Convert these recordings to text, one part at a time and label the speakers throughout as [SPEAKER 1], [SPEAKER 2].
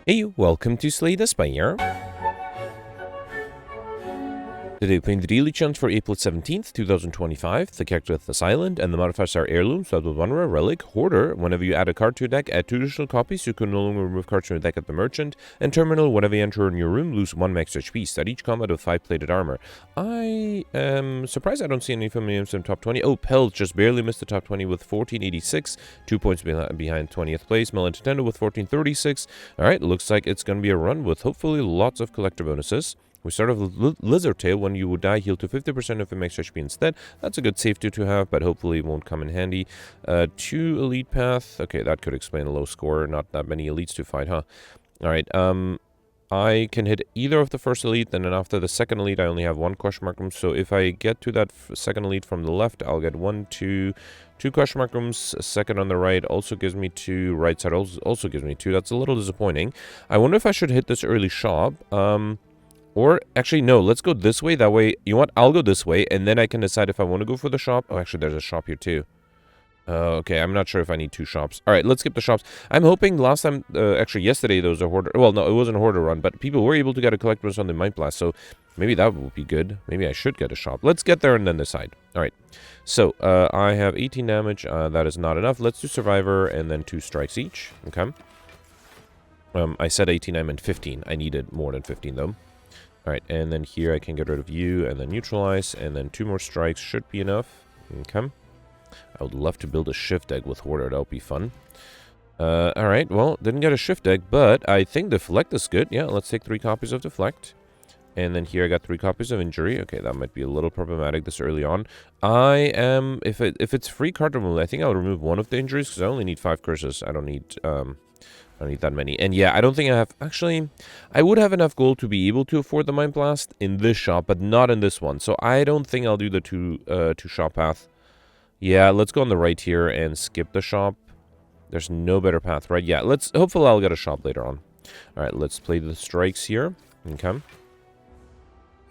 [SPEAKER 1] Hey, welcome to Slay the Spire. Today playing the daily challenge for April 17th, 2025. The character is this island, and the modifiers are Heirloom, so with one relic, Hoarder. Whenever you add a card to a deck, add 2 additional copies. You can no longer remove cards from your deck at the merchant. And Terminal, whenever you enter in your room, lose 1 max HP. Start each combat with 5 plated armor. I am surprised I don't see any familiars in top 20. Oh, Pell just barely missed the top 20 with 1486, 2 points behind 20th place. Mel Nintendo with 1436. Alright, looks like it's going to be a run with hopefully lots of collector bonuses. We start off with Lizard Tail. When you would die, heal to 50% of your max HP instead. That's a good safety to have, but hopefully it won't come in handy. 2 Elite Path. Okay, that could explain a low score. Not that many elites to fight, huh? Alright, I can hit either of the first elite, and then after the second elite, I only have 1 question mark room. So if I get to that second elite from the left, I'll get 1, 2 question mark rooms. Second on the right also gives me 2. Right side also gives me 2. That's a little disappointing. I wonder if I should hit this early shop. Or, actually, no, let's go this way. That way, you know what? I'll go this way, and then I can decide if I want to go for the shop. Oh, actually, there's a shop here, too. Okay, I'm not sure if I need 2 shops. All right, let's skip the shops. I'm hoping last time, actually, yesterday, there was a hoarder. Well, no, it wasn't a hoarder run, but people were able to get a collectibles on the Mind Blast, so maybe that would be good. Maybe I should get a shop. Let's get there and then decide. All right, so I have 18 damage. That is not enough. Let's do Survivor and then 2 strikes each. Okay. I said 18, I meant 15. I needed more than 15, though. Alright, and then here I can get rid of you and then neutralize, and then 2 more strikes should be enough. Okay. I would love to build a shift deck with Hoarder, that would be fun. Alright, well, didn't get a shift deck, but I think Deflect is good. Yeah, let's take 3 copies of Deflect. And then here I got 3 copies of Injury. Okay, that might be a little problematic this early on. I am, if it's free card removal, I think I'll remove 1 of the injuries, because I only need 5 curses. I don't need that many. And yeah, I don't think I have... Actually, I would have enough gold to be able to afford the Mind Blast in this shop, but not in this one. So I don't think I'll do the two shop path. Yeah, let's go on the right here and skip the shop. There's no better path, right? Yeah, let's... Hopefully I'll get a shop later on. Alright, let's play the strikes here. Okay.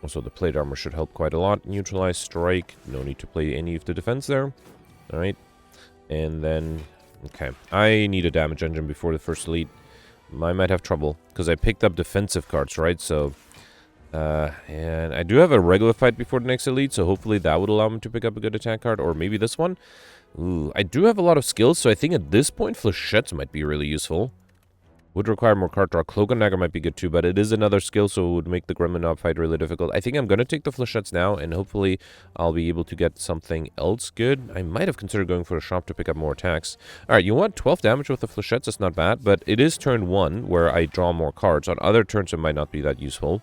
[SPEAKER 1] Also, the plate armor should help quite a lot. Neutralize, strike. No need to play any of the defense there. Alright. And then... Okay, I need a damage engine before the first elite. I might have trouble, because I picked up defensive cards, right? So, and I do have a regular fight before the next elite, so hopefully that would allow me to pick up a good attack card, or maybe this one. Ooh, I do have a lot of skills, so I think at this point, Flechettes might be really useful. Would require more card draw. Cloak and Dagger might be good too, but it is another skill, so it would make the Gremlin Knob fight really difficult. I think I'm going to take the Flechettes now, and hopefully I'll be able to get something else good. I might have considered going for a shop to pick up more attacks. Alright, you want 12 damage with the Flechettes? It's not bad, but it is turn 1 where I draw more cards. On other turns, it might not be that useful.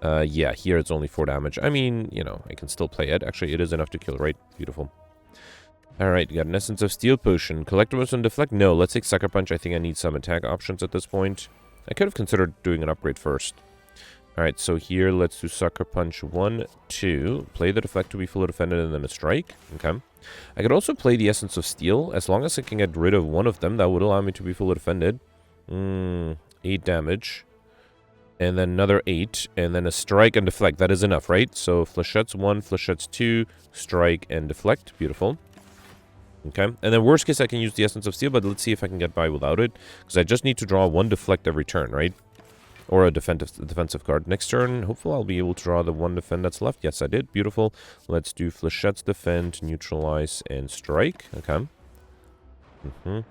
[SPEAKER 1] Yeah, here it's only 4 damage. I mean, you know, I can still play it. Actually, it is enough to kill, right? Beautiful. Alright, you got an Essence of Steel Potion. Collectibles and Deflect? No, let's take Sucker Punch. I think I need some attack options at this point. I could have considered doing an upgrade first. Alright, so here, let's do Sucker Punch 1, 2. Play the Deflect to be fully defended and then a Strike. Okay. I could also play the Essence of Steel. As long as I can get rid of one of them, that would allow me to be fully defended. 8 damage. And then another 8. And then a Strike and Deflect. That is enough, right? So Flechettes 1, Flechettes 2, Strike and Deflect. Beautiful. Okay, and then worst case I can use the Essence of Steel, but let's see if I can get by without it. Because I just need to draw 1 Deflect every turn, right? Or a defensive card. Next turn, hopefully I'll be able to draw the 1 Defend that's left. Yes, I did. Beautiful. Let's do Flechettes Defend, Neutralize, and Strike. Okay. And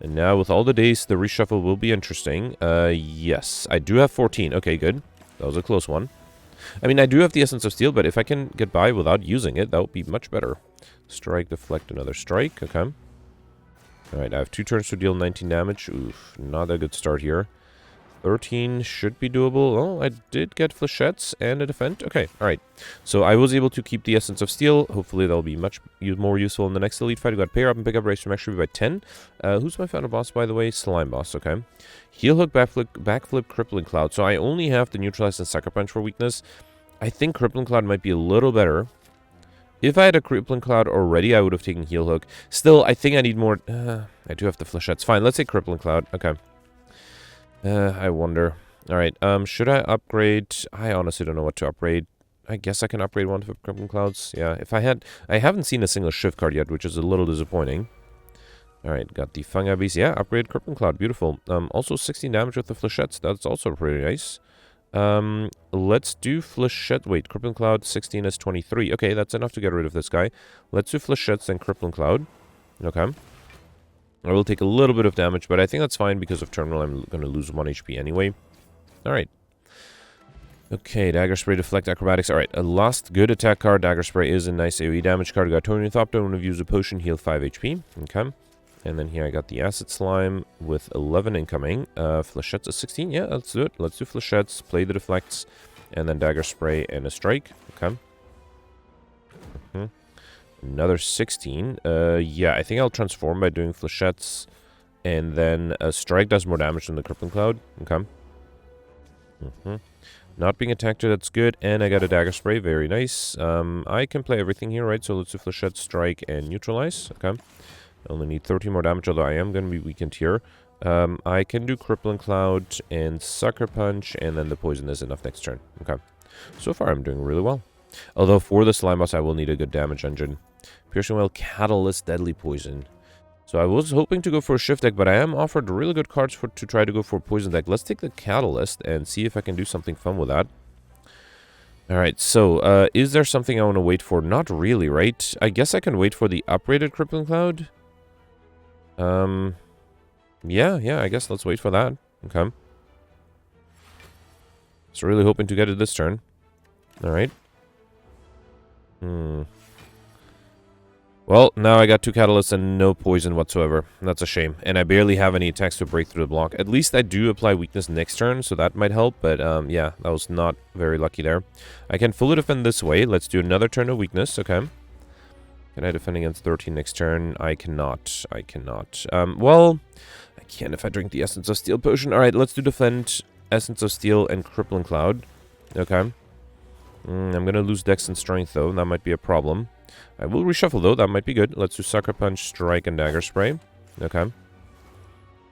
[SPEAKER 1] now with all the days, the reshuffle will be interesting. Yes, I do have 14. Okay, good. That was a close one. I mean, I do have the Essence of Steel, but if I can get by without using it, that would be much better. Strike, Deflect, another Strike. Okay. Alright, I have 2 turns to deal 19 damage. Oof, not a good start here. 13 should be doable. Oh, I did get Flechettes and a Defend. Okay, alright. So I was able to keep the Essence of Steel. Hopefully that'll be much more useful in the next elite fight. We got Pair Up and Pick Up Race from actually by 10. Who's my final boss, by the way? Slime Boss, okay. Heel Hook, Backflip, Crippling Cloud. So I only have the Neutralize and Sucker Punch for weakness. I think Crippling Cloud might be a little better. If I had a Crippling Cloud already, I would have taken Heel Hook. Still, I think I need more... I do have the Flechettes. Fine, let's take Crippling Cloud. Okay. I wonder. Alright, should I upgrade? I honestly don't know what to upgrade. I guess I can upgrade one for Crippling Clouds. Yeah, if I had... I haven't seen a single shift card yet, which is a little disappointing. Alright, got the Fungi Beast. Yeah, upgrade Crippling Cloud. Beautiful. Also 16 damage with the Flechettes. That's also pretty nice. Let's do Flechette. Wait, Crippling Cloud 16 is 23. Okay, that's enough to get rid of this guy. Let's do Flechettes and Crippling Cloud. Okay. I will take a little bit of damage, but I think that's fine because of Terminal. I'm going to lose 1 HP anyway. Alright. Okay, Dagger Spray, Deflect, Acrobatics. Alright, a last good attack card. Dagger Spray is a nice AoE damage card. I got Tony Thopter. When you use a potion, heal 5 HP. Okay. And then here I got the Acid Slime with 11 incoming. Flechettes is 16. Yeah, let's do it. Let's do Flechettes, play the Deflects, and then Dagger Spray and a Strike. Okay. Another 16. Yeah, I think I'll transform by doing Flechettes, and then a Strike does more damage than the Crippling Cloud. Okay. Not being attacked, that's good. And I got a Dagger Spray, very nice. I can play everything here, right? So let's do Flechette, Strike, and Neutralize. Okay. I only need 13 more damage, although I am going to be weakened here. I can do Crippling Cloud and Sucker Punch, and then the Poison is enough next turn. Okay. So far, I'm doing really well. Although for the Slime Boss, I will need a good damage engine. Piercing Well, Catalyst, Deadly Poison. So I was hoping to go for a Shift deck, but I am offered really good cards to try to go for a Poison deck. Let's take the Catalyst and see if I can do something fun with that. Alright, so is there something I want to wait for? Not really, right? I guess I can wait for the upgraded Crippling Cloud. Yeah, I guess let's wait for that. Okay. So really hoping to get it this turn. Alright. Well, now I got 2 Catalysts and no Poison whatsoever. That's a shame. And I barely have any attacks to break through the block. At least I do apply Weakness next turn, so that might help. But, yeah, that was not very lucky there. I can fully defend this way. Let's do another turn of Weakness. Okay. Can I defend against 13 next turn? I cannot. I cannot. Well, I can if I drink the Essence of Steel potion. Alright, let's do Defend, Essence of Steel, and Crippling Cloud. Okay. I'm gonna lose Dex and Strength, though. That might be a problem. I will reshuffle, though. That might be good. Let's do Sucker Punch, Strike, and Dagger Spray. Okay.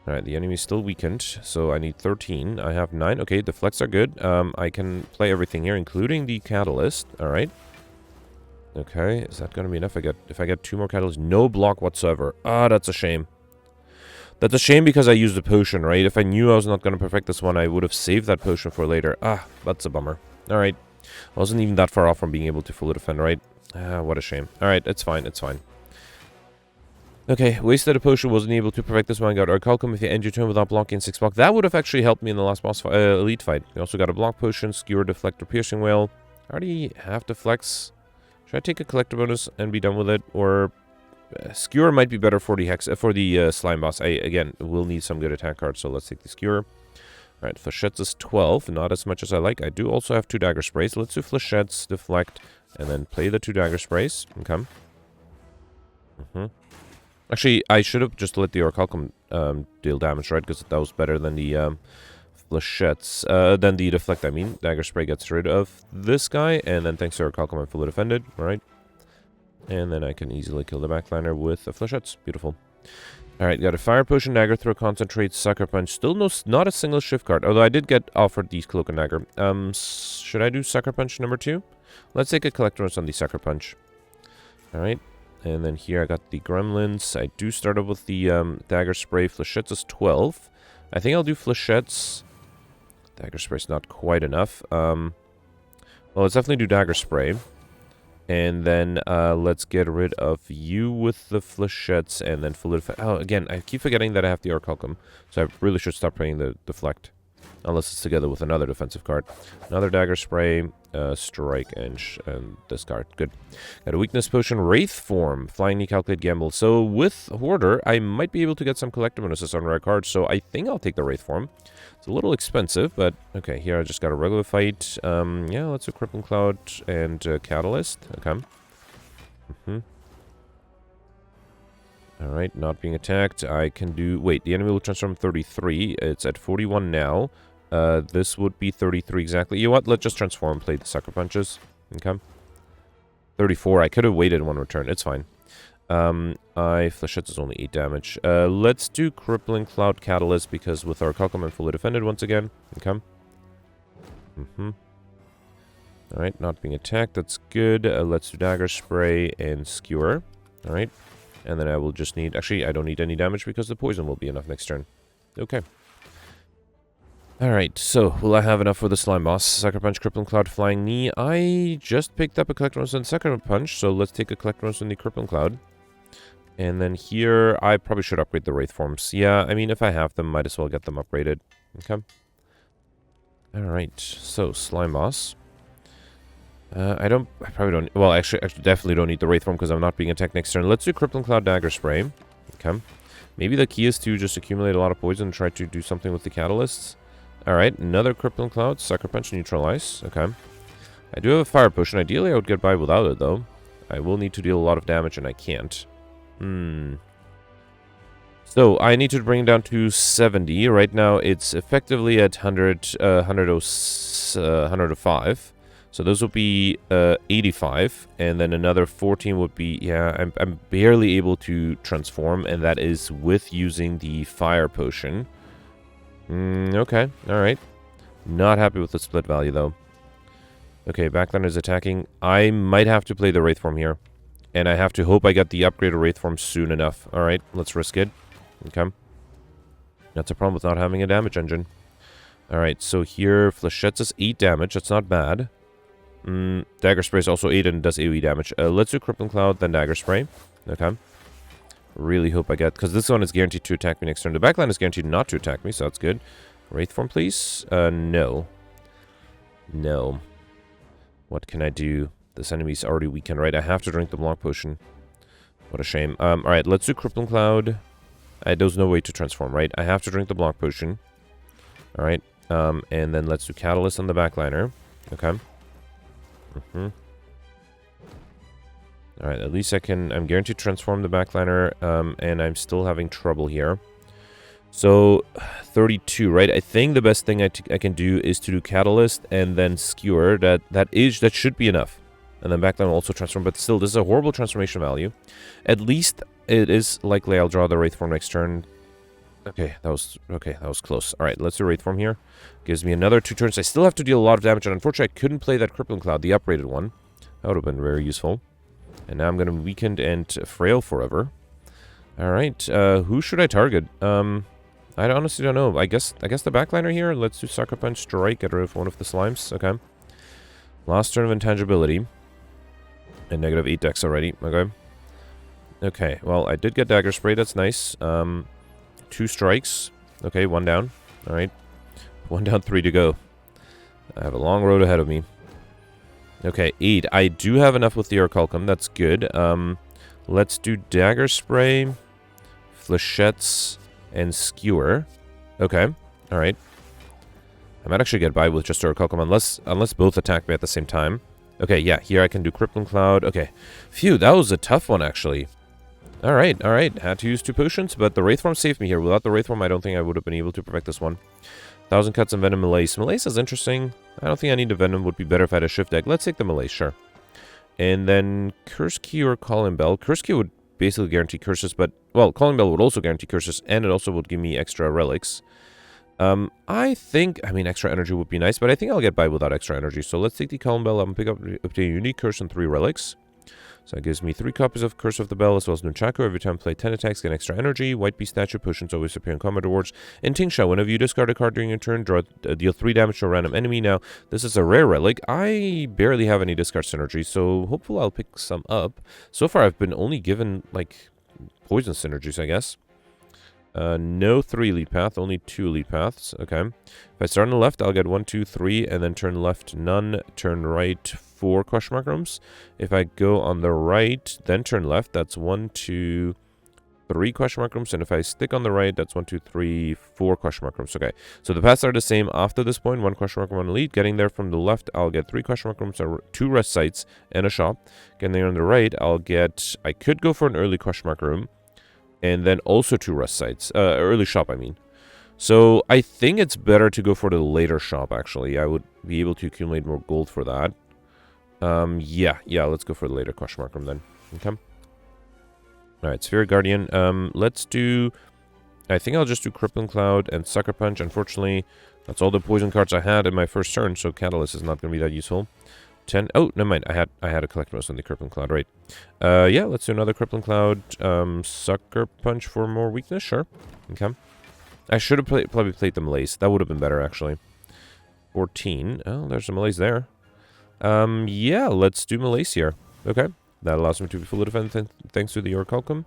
[SPEAKER 1] Alright, the enemy's still weakened, so I need 13. I have 9. Okay, Deflects are good. I can play everything here, including the Catalyst. Alright. Okay, is that gonna be enough? If I get 2 more Catalysts, no block whatsoever. Ah, that's a shame. That's a shame because I used a potion, right? If I knew I was not gonna perfect this one, I would have saved that potion for later. Ah, that's a bummer. Alright. I wasn't even that far off from being able to fully defend, right? Ah, what a shame. Alright, it's fine, it's fine. Okay, wasted a potion, wasn't able to perfect this one. Got Orichalcum if you end your turn without blocking 6 block. That would have actually helped me in the last boss fight, elite fight. We also got a block potion, Skewer, Deflector, Piercing Whale. I already have Deflects. Should I take a collector bonus and be done with it? Or Skewer might be better for the Slime Boss. I, again, will need some good attack cards, so let's take the Skewer. Alright, Flechettes is 12, not as much as I like. I do also have 2 Dagger Sprays. Let's do Flechettes, Deflect, and then play the 2 Dagger Sprays. Okay. Actually, I should have just let the Orichalcum deal damage, right? Because that was better than the Flechettes. Than the Deflect, I mean. Dagger Spray gets rid of this guy, and then thanks to Orichalcum, I'm fully defended. Alright. And then I can easily kill the backliner with the Flechettes. Beautiful. Alright, got a Fire Potion, Dagger Throw, Concentrate, Sucker Punch. Still not a single shift card, although I did get offered these Cloak and Dagger. Should I do Sucker Punch number 2? Let's take a Collector's on the Sucker Punch. Alright, and then here I got the Gremlins. I do start up with the Dagger Spray. Flechettes is 12. I think I'll do Flechettes. Dagger Spray's not quite enough. Well, let's definitely do Dagger Spray. And then let's get rid of you with the Flechettes and then fully defend. Oh, again, I keep forgetting that I have the Orichalcum. So I really should stop playing the Deflect. Unless it's together with another defensive card. Another Dagger Spray, Strike, and discard. Good. Got a Weakness Potion, Wraith Form, Flying Knee, Calculate, Gamble. So with Hoarder, I might be able to get some collector bonuses on rare cards. So I think I'll take the Wraith Form. It's a little expensive, but okay. Here I just got a regular fight. Yeah, let's do Crippling Cloud and Catalyst. Okay. Alright, not being attacked. I can do... Wait, the enemy will transform 33. It's at 41 now. This would be 33 exactly. You know what? Let's just transform, play the Sucker Punches. Okay. 34. I could have waited one return. It's fine. Flechettes is only 8 damage. Let's do Crippling Cloud Catalyst, because with our Orichalcum I'm fully defended once again. Okay. Alright, not being attacked. That's good. Let's do Dagger Spray and Skewer. Alright. And then I will just need... Actually, I don't need any damage because the poison will be enough next turn. Okay. Alright, so will I have enough for the slime boss? Sucker Punch, Crippling Cloud, Flying Knee. I just picked up a Collect Wounds and Sucker Punch, so let's take a Collect Wounds and the Crippling Cloud. And then here, I probably should upgrade the Wraith Forms. Yeah, I mean, if I have them, might as well get them upgraded. Okay. Alright, so Slime Boss. I probably don't... Well, actually definitely don't need the Wraith Form because I'm not being attacked next turn. Let's do Crippling Cloud, Dagger Spray. Okay. Maybe the key is to just accumulate a lot of poison and try to do something with the catalysts. Alright, another Crippling Cloud, Sucker Punch, Neutralize. Okay. I do have a Fire Potion. Ideally, I would get by without it, though. I will need to deal a lot of damage, and I can't. So, I need to bring it down to 70. Right now, it's effectively at 105. So, those will be 85. And then another 14 would be... Yeah, I'm barely able to transform, and that is with using the Fire Potion. Okay, alright. Not happy with the split value, though. Okay, Backliner is attacking. I might have to play the Wraith Form here. And I have to hope I get the upgraded Wraith Form soon enough. Alright, let's risk it. Okay. That's a problem with not having a damage engine. Alright, so here, Flechettes is 8 damage. That's not bad. Dagger Spray is also 8 and does AoE damage. Let's do Crippling Cloud, then Dagger Spray. Okay. Really hope I get... Because this one is guaranteed to attack me next turn. The backline is guaranteed not to attack me, so that's good. Wraith Form, please. No. No. What can I do? This enemy's already weakened, right? I have to drink the Block Potion. What a shame. Alright, let's do Crippling Cloud. There's no way to transform, right? I have to drink the Block Potion. Alright. And then let's do Catalyst on the backliner. Okay. Alright, at least I'm guaranteed to transform the backliner, and I'm still having trouble here. So, 32, right? I think the best thing I can do is to do Catalyst and then Skewer. That should be enough. And then backliner will also transform, but still, this is a horrible transformation value. At least it is likely I'll draw the Wraith Form next turn. Okay, that was close. Alright, let's do Wraith Form here. Gives me another 2 turns. I still have to deal a lot of damage, and unfortunately I couldn't play that Crippling Cloud, the upgraded one. That would have been very useful. And now I'm going to weaken and frail forever. Alright, who should I target? I honestly don't know. I guess the backliner here. Let's do Sucker Punch, Strike, get rid of one of the slimes. Okay. Last turn of intangibility. And negative 8 dex already. Okay. Okay, well, I did get Dagger Spray. That's nice. 2 strikes. Okay, 1 down. Alright. 1 down, 3 to go. I have a long road ahead of me. Okay, 8. I do have enough with the Orichalcum. That's good. Let's do Dagger Spray, Flechettes, and Skewer. Okay. Alright. I might actually get by with just Orichalcum unless both attack me at the same time. Okay, yeah, here I can do Crippling Cloud. Okay. Phew, that was a tough one, actually. Alright, alright. Had to use 2 potions, but the Wraith Form saved me here. Without the Wraith Form, I don't think I would have been able to perfect this one. 1,000 Cuts and Venom Malaise. Malaise is interesting. I don't think I need a Venom. Would be better if I had a Shift deck. Let's take the Malaise, sure. And then Curse Key or Calling Bell. Curse Key would basically guarantee curses, but... Well, Calling Bell would also guarantee curses, and it also would give me extra relics. I think... I mean, extra energy would be nice, but I think I'll get by without extra energy. So let's take the Calling Bell. I'm going to pick up obtain a unique curse and 3 relics. So that gives me 3 copies of Curse of the Bell, as well as Nunchaku. Every time I play 10 attacks, get extra energy. White Beast Statue, potions always appear in combat rewards. And Tingsha, whenever you discard a card during your turn, deal 3 damage to a random enemy. Now, this is a rare relic. I barely have any discard synergy, so hopefully I'll pick some up. So far, I've been only given, like, poison synergies, I guess. No 3 lead path, only 2 lead paths. Okay. If I start on the left, I'll get 1, 2, 3, and then turn left, none. Turn right, 4 question mark rooms. If I go on the right, then turn left, that's 1, 2, 3 question mark rooms. And if I stick on the right, that's 1, 2, 3, 4 question mark rooms. Okay. So the paths are the same after this point. 1 question mark room on the lead. Getting there from the left, I'll get 3 question mark rooms, 2 rest sites, and a shop. Getting there on the right, I could go for an early question mark room. And then also 2 rest sites. Early shop, I mean. So I think it's better to go for the later shop, actually. I would be able to accumulate more gold for that. Yeah, let's go for the later question mark room then. Okay. Alright, Sphere Guardian. Let's do... I think I'll just do Crippling Cloud and Sucker Punch. Unfortunately, that's all the poison cards I had in my first turn, so Catalyst is not going to be that useful. 10. Oh, never mind. I had a collect most on the Crippling Cloud, right? Yeah, let's do another Crippling Cloud. Sucker Punch for more weakness, sure. Okay. I should have probably played the Malaise. That would have been better, actually. 14. Oh, there's some Malaise there. Yeah, let's do Malaise here. Okay. That allows me to be fully defended thanks to the Orichalcum.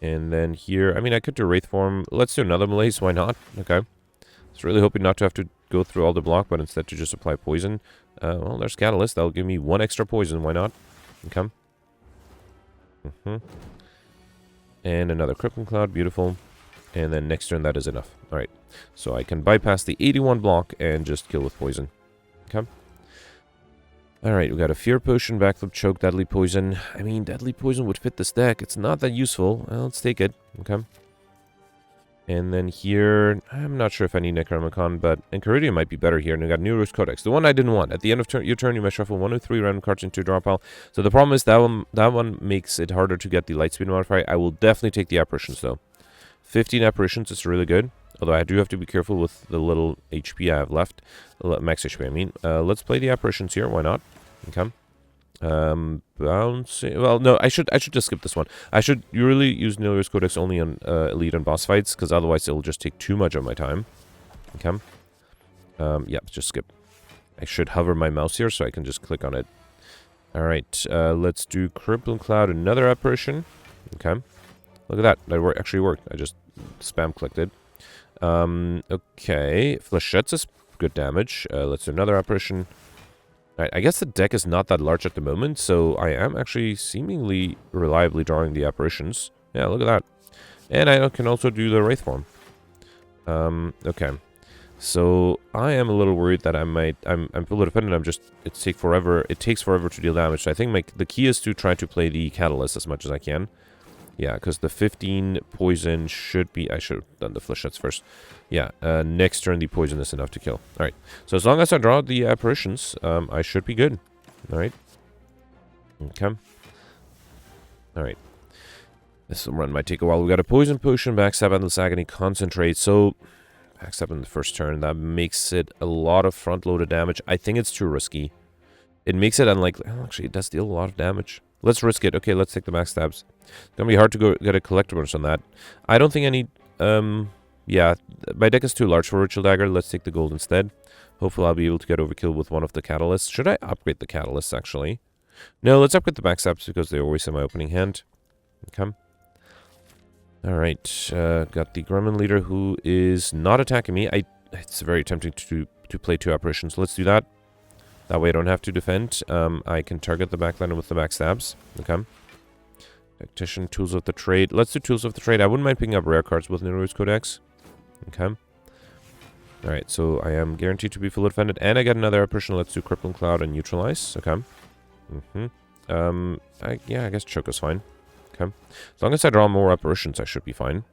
[SPEAKER 1] And then here, I mean, I could do Wraith Form. Let's do another Malaise. Why not? Okay. I was really hoping not to have to go through all the block, but instead to just apply poison. Well, there's Catalyst. That'll give me 1 extra poison. Why not? Okay. And another Crippling Cloud. Beautiful. And then next turn, that is enough. Alright. So I can bypass the 81 block and just kill with poison. Okay. Alright, we got a Fear Potion, Backflip Choke, Deadly Poison. I mean, Deadly Poison would fit this deck. It's not that useful. Well, let's take it. Okay. And then here, I'm not sure if I need Necronomicon, but Enchiridion might be better here. And we got Neuros Codex, the one I didn't want. At the end of your turn, you may shuffle 1 of 3 random cards into your draw pile. So the problem is that one makes it harder to get the Lightspeed modifier. I will definitely take the Apparitions, though. 15 Apparitions is really good. Although I do have to be careful with the little HP I have left. Max HP, I mean. Let's play the Apparitions here. Why not? Okay. Bouncing. Well, no, I should just skip this one. I should really use Neuros Codex only on elite and boss fights, because otherwise it'll just take too much of my time. Okay. Yeah, just skip. I should hover my mouse here so I can just click on it. Alright, let's do Crippling Cloud, another Apparition. Okay. Look at that. That actually worked. I just spam clicked it. Okay. Flechettes is good damage. Let's do another Apparition. Alright, I guess the deck is not that large at the moment, so I am actually seemingly reliably drawing the Apparitions. Yeah, look at that. And I can also do the Wraith Form. Okay. So I am a little worried that I'm fully dependent. It takes forever to deal damage. So I think the key is to try to play the Catalyst as much as I can. Yeah, because the 15 poison should be... I should have done the Flechettes first. Yeah, next turn the poison is enough to kill. Alright, so as long as I draw the Apparitions, I should be good. Alright. Okay. Alright. This run might take a while. We got a Poison Potion, Backstab, Endless Agony, Concentrate. So, Backstab in the first turn, that makes it a lot of front-loaded damage. I think it's too risky. It makes it unlikely... Well, actually, it does deal a lot of damage. Let's risk it. Okay, let's take the Backstabs. It's gonna be hard to get a Collector on that. I don't think I need... yeah, my deck is too large for Ritual Dagger. Let's take the gold instead. Hopefully I'll be able to get overkill with one of the Catalysts. Should I upgrade the Catalysts, actually? No, let's upgrade the Backstabs because they're always in my opening hand. Okay. Alright, got the Gremlin Leader who is not attacking me. It's very tempting to play 2 Apparitions. Let's do that. That way I don't have to defend. I can target the backliner with the Backstabs. Okay. Tactician, Tools of the Trade. Let's do Tools of the Trade. I wouldn't mind picking up rare cards with Neuros Codex. Okay. Alright, so I am guaranteed to be fully defended. And I get another Apparition. Let's do Crippling Cloud and Neutralize. Okay. Yeah, I guess Choke is fine. Okay. As long as I draw more Apparitions, I should be fine.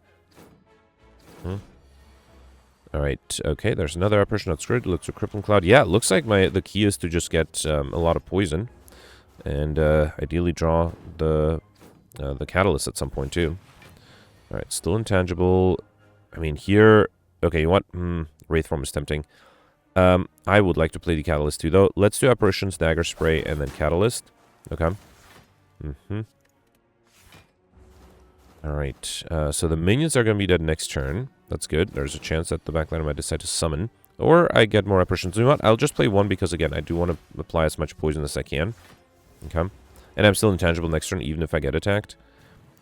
[SPEAKER 1] Alright, okay, there's another Apparition. That's good. Let's do Crippling Cloud. Yeah, it looks like the key is to just get a lot of poison. And ideally draw the Catalyst at some point, too. Alright, still intangible. I mean, here... Okay, you know what? Wraith Form is tempting. I would like to play the Catalyst, too, though. Let's do Apparitions, Dagger Spray, and then Catalyst. Okay. Alright, so the minions are going to be dead next turn. That's good. There's a chance that the backliner might decide to summon. Or I get more Apparitions. You know what? I'll just play 1 because, again, I do want to apply as much poison as I can. Okay. And I'm still intangible next turn, even if I get attacked.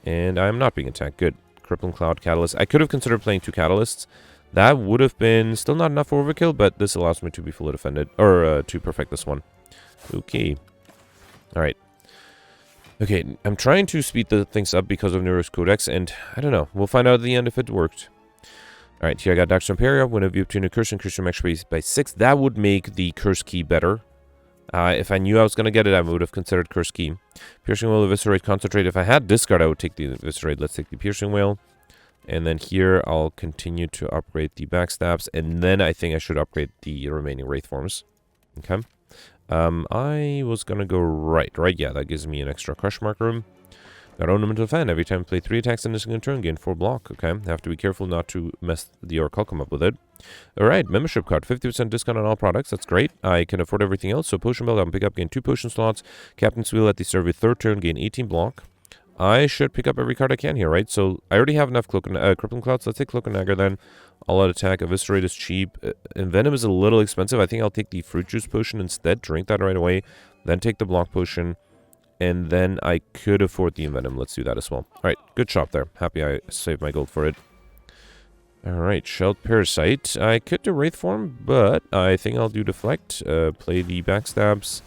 [SPEAKER 1] And I'm not being attacked. Good. Crippling Cloud, Catalyst. I could have considered playing 2 Catalysts. That would have been still not enough for overkill, but this allows me to be fully defended. Or to perfect this one. Okay. Alright. Okay, I'm trying to speed the things up because of Neuros Codex, and I don't know. We'll find out at the end if it worked. Alright, here I got Doctor Imperia. Whenever you obtain a curse, increase your max base by 6. That would make the curse key better. If I knew I was going to get it, I would have considered Curse Key. Piercing Whale, Eviscerate, Concentrate. If I had discard, I would take the Eviscerate. Let's take the Piercing Whale. And then here, I'll continue to upgrade the Backstabs. And then I think I should upgrade the remaining Wraith Forms. Okay. I was going to go right. Yeah, that gives me an extra Crush Mark room. Got Ornamental Fan. Every time I play 3 attacks in a single turn, gain 4 block. Okay. I have to be careful not to mess the Orichalcum up with it. Alright, membership card. 50% discount on all products. That's great. I can afford everything else. So potion belt, I can pick up, gain 2 potion slots. Captain's wheel at the start of your 3rd turn, gain 18 block. I should pick up every card I can here, right? So I already have enough Crippling Clouds. Let's take Cloak and Dagger then. All out attack. Eviscerate is cheap. Envenom is a little expensive. I think I'll take the Fruit Juice Potion instead. Drink that right away. Then take the Block Potion. And then I could afford the Envenom. Let's do that as well. Alright, good shop there. Happy I saved my gold for it. Alright, Shelled Parasite. I could do Wraith form, but I think I'll do Deflect. Play the Backstabs.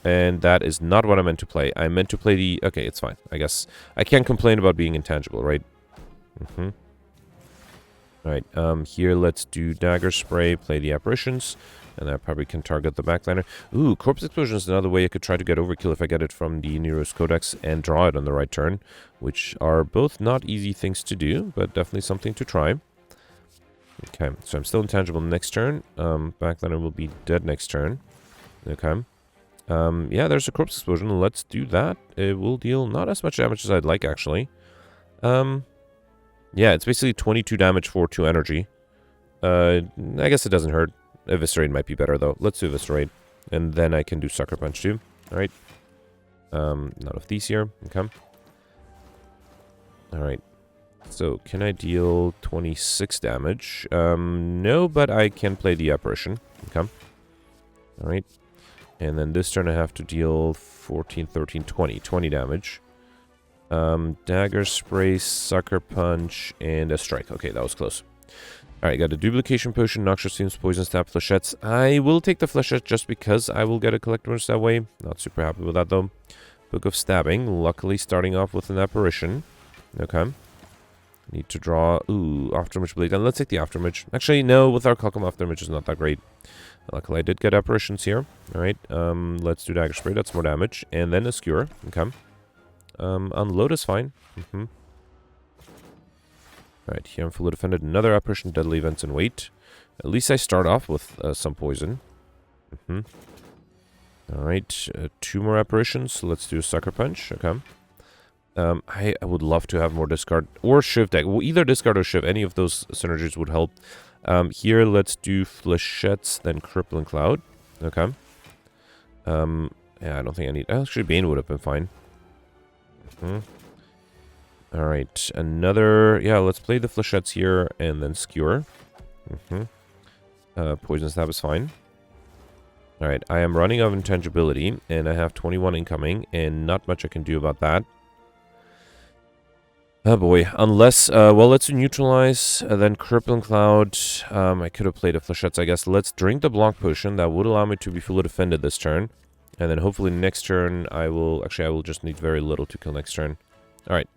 [SPEAKER 1] And that is not what I meant to play. I meant to play the... Okay, it's fine. I guess I can't complain about being intangible, right? Alright, here let's do Dagger Spray, play the Apparitions. And I probably can target the backliner. Ooh, Corpse Explosion is another way I could try to get overkill if I get it from the Nero's Codex and draw it on the right turn. Which are both not easy things to do, but definitely something to try. Okay, so I'm still intangible next turn. Backliner will be dead next turn. Okay. Yeah, there's a Corpse Explosion. Let's do that. It will deal not as much damage as I'd like, actually. Yeah, it's basically 22 damage for 2 energy. I guess it doesn't hurt. Eviscerate might be better, though. Let's do Eviscerate. And then I can do Sucker Punch, too. Alright. None of these here. Okay. Alright. So, can I deal 26 damage? No, but I can play the Apparition. Okay. Alright. And then this turn I have to deal 14, 13, 20. 20 damage. Dagger Spray, Sucker Punch, and a Strike. Okay, that was close. Alright, got a Duplication Potion, Noxious Fumes, Poison Stab, Flechettes. I will take the Flechette just because I will get a Collector's that way. Not super happy with that, though. Book of Stabbing. Luckily, starting off with an Apparition. Okay. Need to draw... Ooh, Aftermage Blade. And let's take the Aftermage. Actually, no, with our Calcum, Aftermage is not that great. Luckily, I did get Apparitions here. Alright, let's do Dagger Spray. That's more damage. And then a Skewer. Okay. Unload is fine. Alright, here I'm fully defended. Another Apparition, Deadly Events, and Wait. At least I start off with some poison. Alright, 2 more Apparitions. So let's do a Sucker Punch. Okay. I would love to have more discard or shift deck. Well, either discard or shift. Any of those synergies would help. Here, let's do Flechettes, then Crippling Cloud. Okay. Yeah, I don't think I need... Actually, Bane would have been fine. Alright, another... Yeah, let's play the Flechettes here, and then Skewer. Poison Stab is fine. Alright, I am running out of intangibility, and I have 21 incoming, and not much I can do about that. Oh boy, unless, well, let's neutralize, then Crippling Cloud. I could have played a Flechettes, I guess. Let's drink the Block Potion. That would allow me to be fully defended this turn. And then hopefully next turn I will, actually I will just need very little to kill next turn. Alright,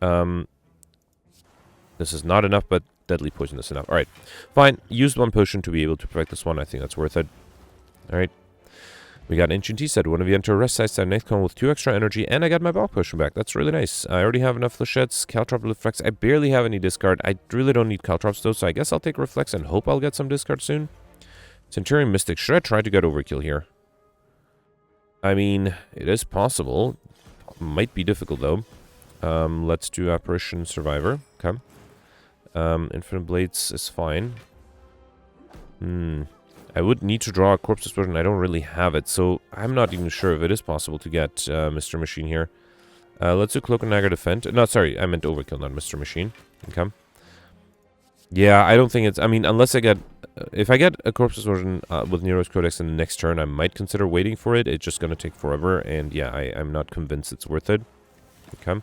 [SPEAKER 1] this is not enough, but Deadly Poison is enough. Alright, fine. Used 1 potion to be able to perfect this one. I think that's worth it. Alright. We got Ancient Tea said, whenever you enter a rest site, start next con with 2 extra energy, and I got my Block Potion back. That's really nice. I already have enough Flechettes, Caltrop, Reflex. I barely have any discard. I really don't need Caltrops though, so I guess I'll take Reflex and hope I'll get some discard soon. Centurion Mystic. Should I try to get Overkill here? I mean, it is possible. Might be difficult though. Let's do Apparition Survivor. Okay. Infinite Blades is fine. I would need to draw a Corpse Explosion. I don't really have it, so I'm not even sure if it is possible to get Mr. Machine here. Let's do Cloak and Dagger Defend. No, sorry, I meant Overkill, not Mr. Machine. Okay. Yeah, I don't think it's... I mean, unless I get... if I get a Corpse Explosion with Nero's Codex in the next turn, I might consider waiting for it. It's just going to take forever, and yeah, I'm not convinced it's worth it. Okay.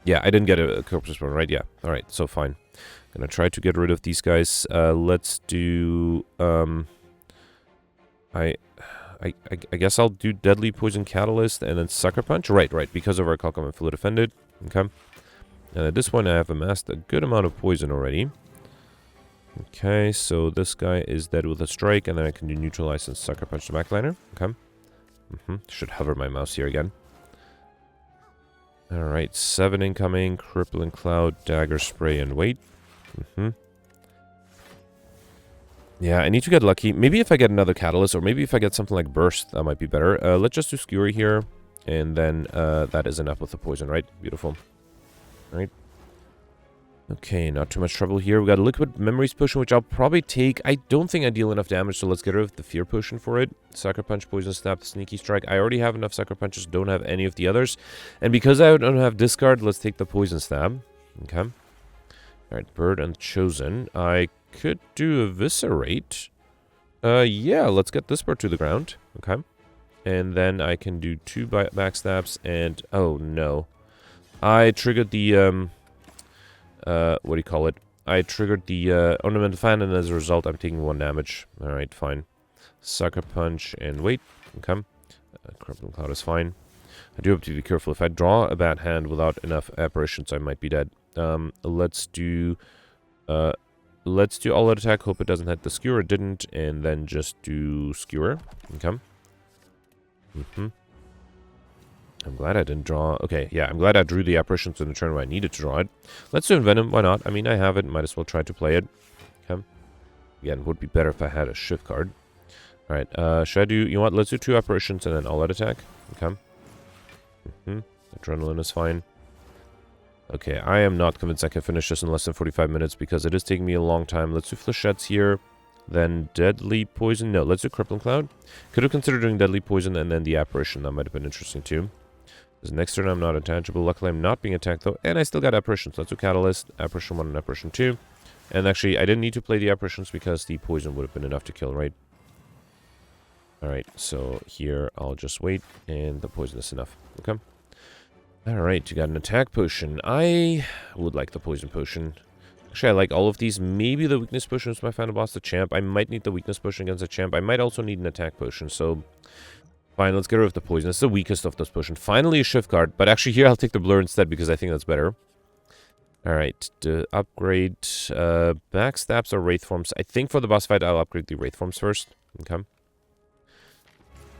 [SPEAKER 1] Yeah, I didn't get a Corpse Explosion, right? Yeah. Alright, so fine. Gonna try to get rid of these guys. Let's do... I guess I'll do Deadly Poison Catalyst and then Sucker Punch. Right, because of our Calcum, I'm fully defended. Okay. And at this point, I have amassed a good amount of poison already. Okay, so this guy is dead with a strike, and then I can do Neutralize and Sucker Punch the backliner. Okay. Should hover my mouse here again. Alright, 7 incoming, Crippling Cloud, Dagger Spray, and Wait. Yeah, I need to get lucky. Maybe if I get another Catalyst, or maybe if I get something like Burst, that might be better. Let's just do Skewer here, and then that is enough with the poison, right? Beautiful. Alright. Okay, not too much trouble here. We got a liquid memories potion, which I'll probably take. I don't think I deal enough damage, so let's get rid of the fear potion for it. Sucker punch, poison snap, sneaky strike. I already have enough sucker punches, don't have any of the others. And because I don't have discard, let's take the poison stab. Okay. Alright, bird and chosen. I could do eviscerate. Yeah, let's get this bird to the ground. Okay. And then I can do 2 backstabs and... oh, no. I triggered the, what do you call it? I triggered the ornamental fan, and as a result, I'm taking 1 damage. Alright, fine. Sucker punch and wait. Okay. Crippling Cloud is fine. I do have to be careful. If I draw a bad hand without enough apparitions, I might be dead. Let's do all-out attack. Hope it doesn't hit the skewer. It didn't. And then just do skewer. Okay. I'm glad I didn't draw... okay, yeah, I'm glad I drew the apparitions in the turn where I needed to draw it. Let's do Envenom, why not? I mean, I have it, might as well try to play it. Okay. Again, it would be better if I had a shift card. Alright, should I do... you know what, let's do 2 apparitions and then all-out attack. Okay. Adrenaline is fine. Okay, I am not convinced I can finish this in less than 45 minutes because it is taking me a long time. Let's do Flechettes here. Then Deadly Poison. No, let's do Crippling Cloud. Could have considered doing Deadly Poison and then the Apparition. That might have been interesting too. Because next turn I'm not intangible. Luckily I'm not being attacked though. And I still got Apparitions. Let's do Catalyst. Apparition 1 and Apparition 2. And actually I didn't need to play the Apparitions because the Poison would have been enough to kill, right? Alright, so here I'll just wait. And the Poison is enough. Okay. Alright, you got an Attack Potion. I would like the Poison Potion. Actually, I like all of these. Maybe the Weakness Potion is my final boss, the Champ. I might need the Weakness Potion against the Champ. I might also need an Attack Potion, so... fine, let's get rid of the Poison. It's the weakest of those potions. Finally, a Shift card. But actually, here I'll take the Blur instead because I think that's better. Alright, to upgrade... backstabs or Wraith Forms. I think for the boss fight, I'll upgrade the Wraith Forms first. Okay.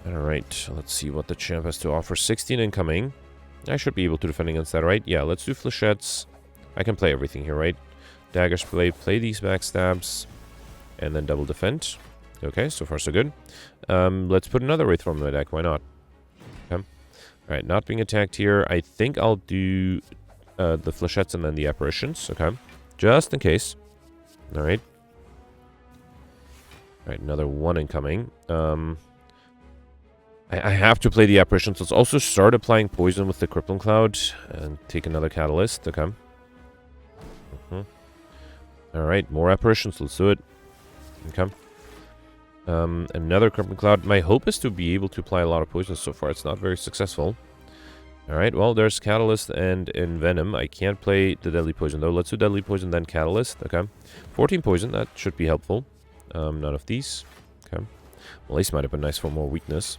[SPEAKER 1] Alright, let's see what the Champ has to offer. 16 incoming. I should be able to defend against that, right? Yeah, let's do Flechettes. I can play everything here, right? Daggers play these backstabs, and then double defend. Okay, so far so good. Let's put another Wraith Form in my deck, why not? Okay. Alright, not being attacked here. I think I'll do the Flechettes and then the Apparitions, okay? Just in case. Alright. Alright, another 1 incoming. I have to play the Apparitions. Let's also start applying Poison with the Crippling Cloud, and take another Catalyst, okay? Alright, more Apparitions, let's do it. Okay. Another Crippling Cloud. My hope is to be able to apply a lot of poison. So far, it's not very successful. Alright, well, there's Catalyst and Envenom. I can't play the Deadly Poison, though. Let's do Deadly Poison, then Catalyst. Okay. 14 Poison, that should be helpful. None of these. Okay. Well, Ace might have been nice for more weakness.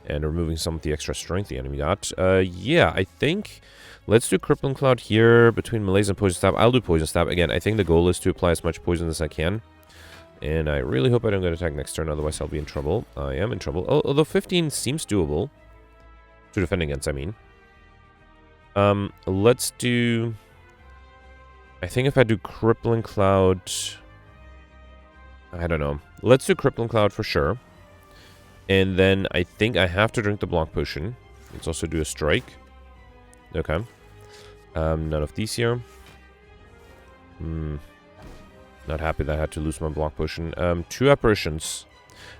[SPEAKER 1] And removing some of the extra strength the enemy got. Yeah, I think... let's do Crippling Cloud here between Malaise and Poison Stab. I'll do Poison Stab. Again, I think the goal is to apply as much poison as I can. And I really hope I don't get attacked next turn, otherwise I'll be in trouble. I am in trouble. Although 15 seems doable. To defend against, I mean. Let's do... I think if I do Crippling Cloud... I don't know. Let's do Crippling Cloud for sure. And then I think I have to drink the Block Potion. Let's also do a Strike. Okay. None of these here. Not happy that I had to lose my Block Potion. 2 Apparitions.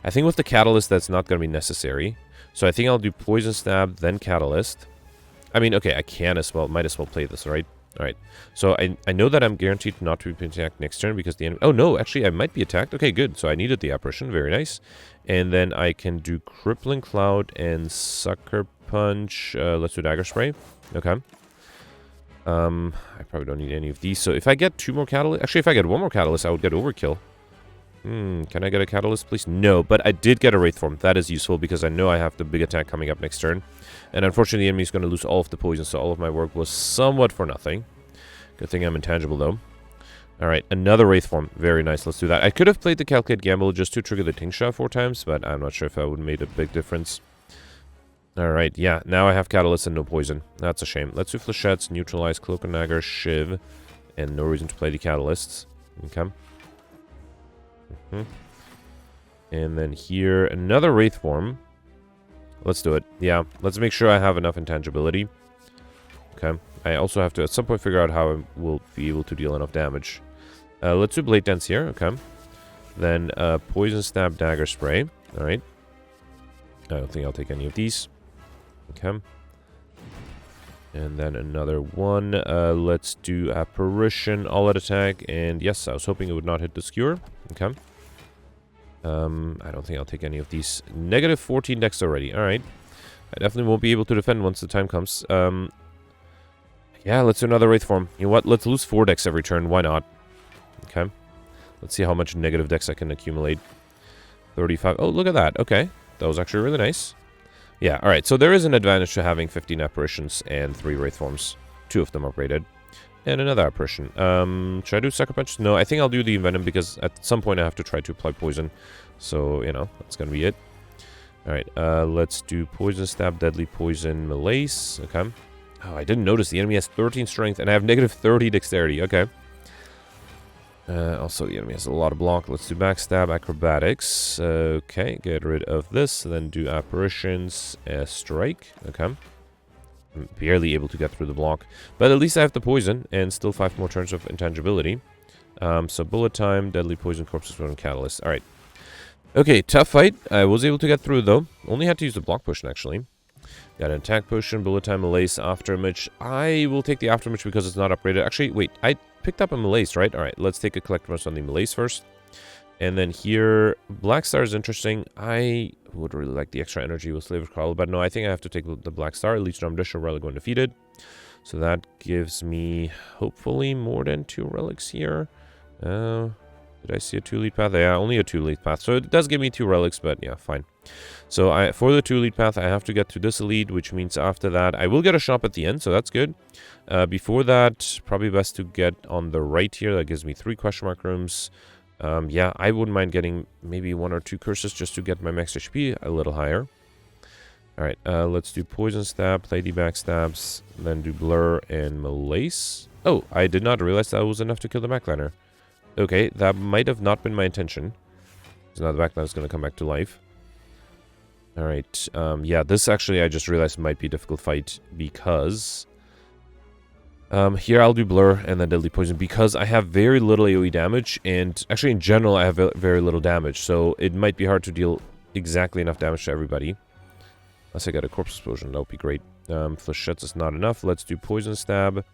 [SPEAKER 1] I think with the Catalyst, that's not going to be necessary. So I think I'll do Poison Stab, then Catalyst. I mean, okay, I can as well. Might as well play this, right? Alright. So I know that I'm guaranteed not to be attacked next turn because the enemy... oh, no, actually, I might be attacked. Okay, good. So I needed the Apparition. Very nice. And then I can do Crippling Cloud and Sucker Punch. Let's do Dagger Spray. Okay. I probably don't need any of these. So if I get 2 more Catalysts... actually, if I get 1 more Catalyst, I would get Overkill. Can I get a Catalyst, please? No, but I did get a Wraith Form. That is useful because I know I have the big attack coming up next turn. And unfortunately, the enemy is going to lose all of the poison, so all of my work was somewhat for nothing. Good thing I'm intangible, though. Alright, another Wraith Form. Very nice, let's do that. I could have played the Calculate Gamble just to trigger the Tingsha 4 times, but I'm not sure if that would have made a big difference. Alright, yeah, now I have Catalyst and no poison. That's a shame. Let's do Flechettes, Neutralize, Cloak and Dagger, Shiv, and no reason to play the Catalysts. Okay. And then here, another Wraith Form. Let's do it. Yeah, let's make sure I have enough intangibility. Okay, I also have to at some point figure out how I will be able to deal enough damage. Let's do Blade Dance here. Okay. Then Poison Stab, Dagger Spray. Alright. I don't think I'll take any of these. Okay. And then another one. Let's do Apparition, All Out Attack. And yes, I was hoping it would not hit the Skewer. Okay. I don't think I'll take any of these. Negative 14 dex already. Alright. I definitely won't be able to defend once the time comes. Yeah, let's do another Wraith form. You know what? Let's lose 4 dex every turn. Why not? Okay. Let's see how much negative dex I can accumulate. 35. Oh, look at that. Okay. That was actually really nice. Yeah, alright. So there is an advantage to having 15 apparitions and 3 Wraith forms. 2 of them upgraded. And another apparition. Should I do Sucker Punch? No, I think I'll do the Envenom because at some point I have to try to apply poison. So, you know, that's going to be it. Alright, let's do Poison Stab, Deadly Poison, Malaise. Okay. Oh, I didn't notice the enemy has 13 strength and I have negative 30 dexterity. Okay. Also, the enemy has a lot of block. Let's do Backstab, Acrobatics. Okay, get rid of this. Then do Apparitions, Strike. Okay. I'm barely able to get through the block. But at least I have the poison and still 5 more turns of intangibility. So Bullet Time, Deadly Poison, Corpse Explosion, Catalyst. Alright. Okay, tough fight. I was able to get through though. Only had to use the block potion actually. Got an attack potion, Bullet Time, Malaise, Afterimage. I will take the Afterimage because it's not upgraded. Actually, wait, I picked up a Malaise, right? Alright, let's take a Collectibles on the Malaise first. And then here, Black Star is interesting. I would really like the extra energy with Slaver's Call, but no, I think I have to take the Black Star. Leech Drum Disher, Relic when defeated. So that gives me, hopefully, more than 2 relics here. Did I see a 2-lead path? Yeah, only a 2-lead path. So it does give me 2 relics, but yeah, fine. So for the 2-lead path, I have to get to this elite, which means after that, I will get a shop at the end, so that's good. Before that, probably best to get on the right here. That gives me 3 question mark rooms. Yeah, I wouldn't mind getting maybe 1 or 2 curses just to get my max HP a little higher. Alright, let's do Poison Stab, play the Backstabs, then do Blur and Malaise. Oh, I did not realize that was enough to kill the backliner. Okay, that might have not been my intention. So now the backliner is going to come back to life. Alright, yeah, this actually I just realized might be a difficult fight because... here I'll do Blur and then Deadly Poison because I have very little AoE damage, and actually in general I have very little damage, so it might be hard to deal exactly enough damage to everybody. Unless I get a Corpse Explosion, that would be great. Flechettes is not enough. Let's do Poison Stab.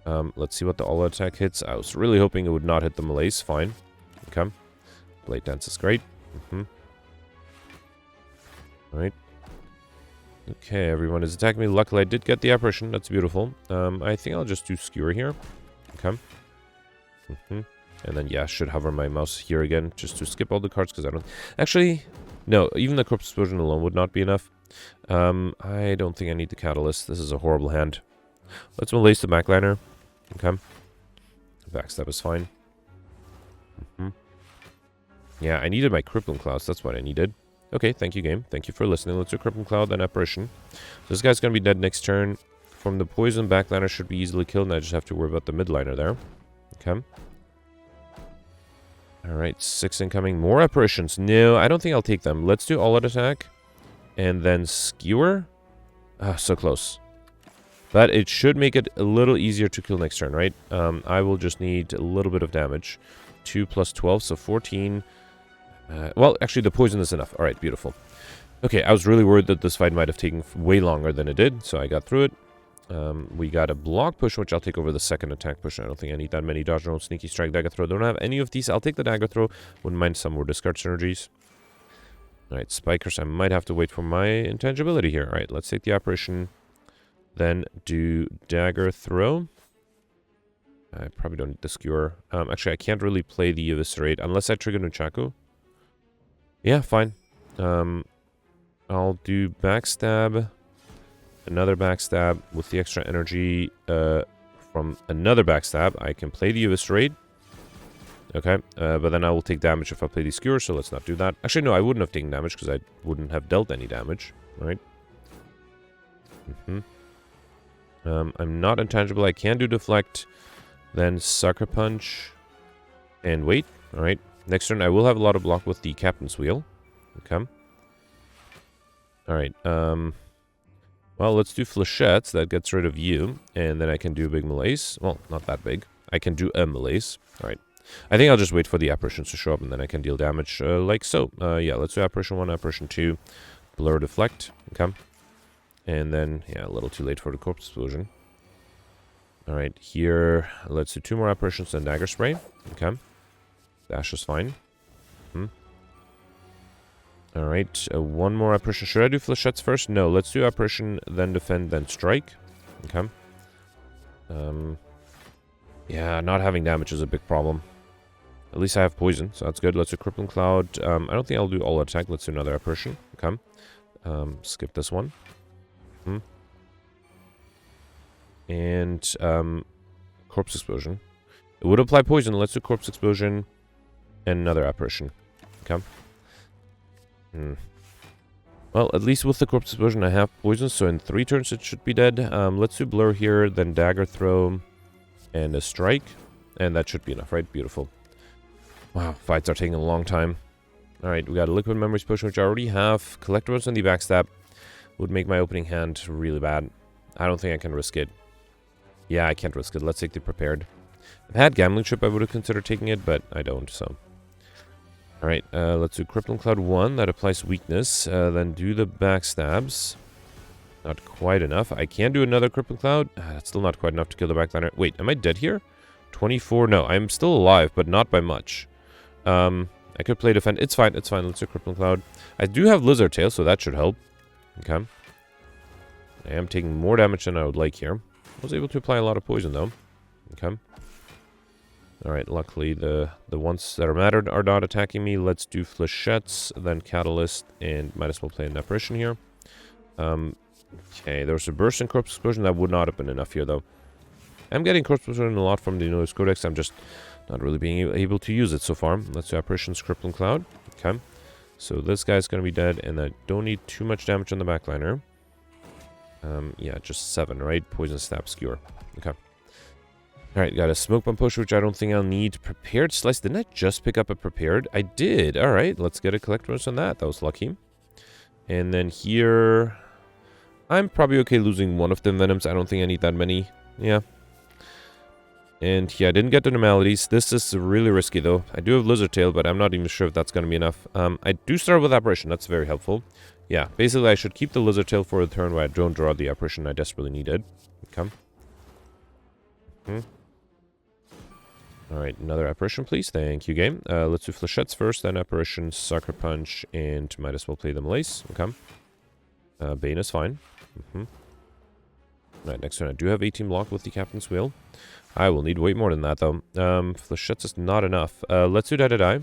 [SPEAKER 1] Let's see what the all-out attack hits. I was really hoping it would not hit the Malaise. Fine. Okay. Blade Dance is great. Alright. Okay, everyone is attacking me. Luckily, I did get the apparition. That's beautiful. I think I'll just do Skewer here. Okay. And then, yeah, should hover my mouse here again just to skip all the cards because I don't... Actually, no, even the Corpse Explosion alone would not be enough. I don't think I need the Catalyst. This is a horrible hand. Let's Malaise the backliner. Okay. Backstab is fine. Yeah, I needed my Crippling Clouds. That's what I needed. Okay, thank you, game. Thank you for listening. Let's do Crippling Cloud, then Apparition. So this guy's going to be dead next turn. From the poison, backliner should be easily killed, and I just have to worry about the midliner there. Okay. Alright, 6 incoming. More Apparitions. No, I don't think I'll take them. Let's do All-Out Attack. And then Skewer. Ah, so close. But it should make it a little easier to kill next turn, right? I will just need a little bit of damage. 2 plus 12, so 14. Well, actually, the poison is enough. Alright, beautiful. Okay, I was really worried that this fight might have taken way longer than it did, so I got through it. We got a block push, which I'll take over the second attack push. I don't think I need that many. Dodge roll, Sneaky Strike, Dagger Throw. Don't have any of these. I'll take the Dagger Throw. Wouldn't mind some more discard synergies. Alright, Spikers. I might have to wait for my intangibility here. Alright, let's take the Apparition. Then do Dagger Throw. I probably don't need the Skewer. Actually, I can't really play the Eviscerate unless I trigger Nunchaku. Yeah, fine. I'll do Backstab. Another Backstab with the extra energy from another Backstab. I can play the Eviscerate. Okay, but then I will take damage if I play the Skewer, so let's not do that. Actually, no, I wouldn't have taken damage because I wouldn't have dealt any damage. Right? I'm not intangible. I can do Deflect, then Sucker Punch, and wait. Alright, next turn I will have a lot of block with the Captain's Wheel. Okay. Alright, well, Well, let's do flechettes. That gets rid of you. And then I can do big malaise. Well, not that big. I can do a malaise. All right. I think I'll just wait for the apparitions to show up, and then I can deal damage like so. Yeah, let's do apparition 1, apparition 2. Blur, deflect. Okay. And then, yeah, a little too late for the corpse explosion. All right, here, let's do 2 more apparitions and dagger spray. Okay. Dash is fine. All right, 1 more apparition. Should I do flechettes first? No, let's do apparition, then defend, then strike. Okay. Yeah, not having damage is a big problem. At least I have poison, so that's good. Let's do crippling cloud. I don't think I'll do all attack. Let's do another apparition. Okay. Skip this one. And corpse explosion. It would apply poison. Let's do corpse explosion and another apparition. Okay. Well, at least with the corpse explosion I have poison, so in 3 turns it should be dead. Let's do blur here, then dagger throw and a strike. And that should be enough, right? Beautiful. Wow, fights are taking a long time. Alright, we got a liquid memories potion, which I already have. Collectibles and the backstab would make my opening hand really bad. I don't think I can risk it. Yeah, I can't risk it. Let's take the prepared. If I had gambling chip, I would have considered taking it, but I don't, so. Alright, let's do crippling cloud 1. That applies weakness. Then do the backstabs. Not quite enough. I can do another crippling cloud. That's still not quite enough to kill the backliner. Wait, am I dead here? 24? No, I'm still alive, but not by much. I could play defend. It's fine, it's fine. Let's do crippling cloud. I do have lizard tail, so that should help. Okay. I am taking more damage than I would like here. I was able to apply a lot of poison, though. Okay. Alright, luckily the ones that are mattered are not attacking me. Let's do flechettes, then catalyst, and might as well play an apparition here. Okay, there was a burst in corpse explosion. That would not have been enough here, though. I'm getting corpse explosion a lot from the Noise Codex. I'm just not really being able to use it so far. Let's do apparitions, crippling cloud. Okay. So this guy's going to be dead, and I don't need too much damage on the backliner. Yeah, just 7, right? Poison stab, skewer. Okay. Alright, got a smoke bomb potion, which I don't think I'll need. Prepared slice. Didn't I just pick up a prepared? I did. Alright, let's get a collector's on that. That was lucky. And then here, I'm probably okay losing one of the venoms. I don't think I need that many. Yeah. And yeah, I didn't get the normalities. This is really risky, though. I do have lizard tail, but I'm not even sure if that's going to be enough. I do start with apparition. That's very helpful. Yeah, basically I should keep the lizard tail for a turn where I don't draw the apparition I desperately needed. Okay. Alright, another apparition, please. Thank you, game. Let's do flechettes first, then apparition, sucker punch, and might as well play the malaise. Okay. Bane is fine. Right, next turn I do have 18 block with the captain's wheel. I will need way more than that, though. Flechettes is not enough. Let's do die.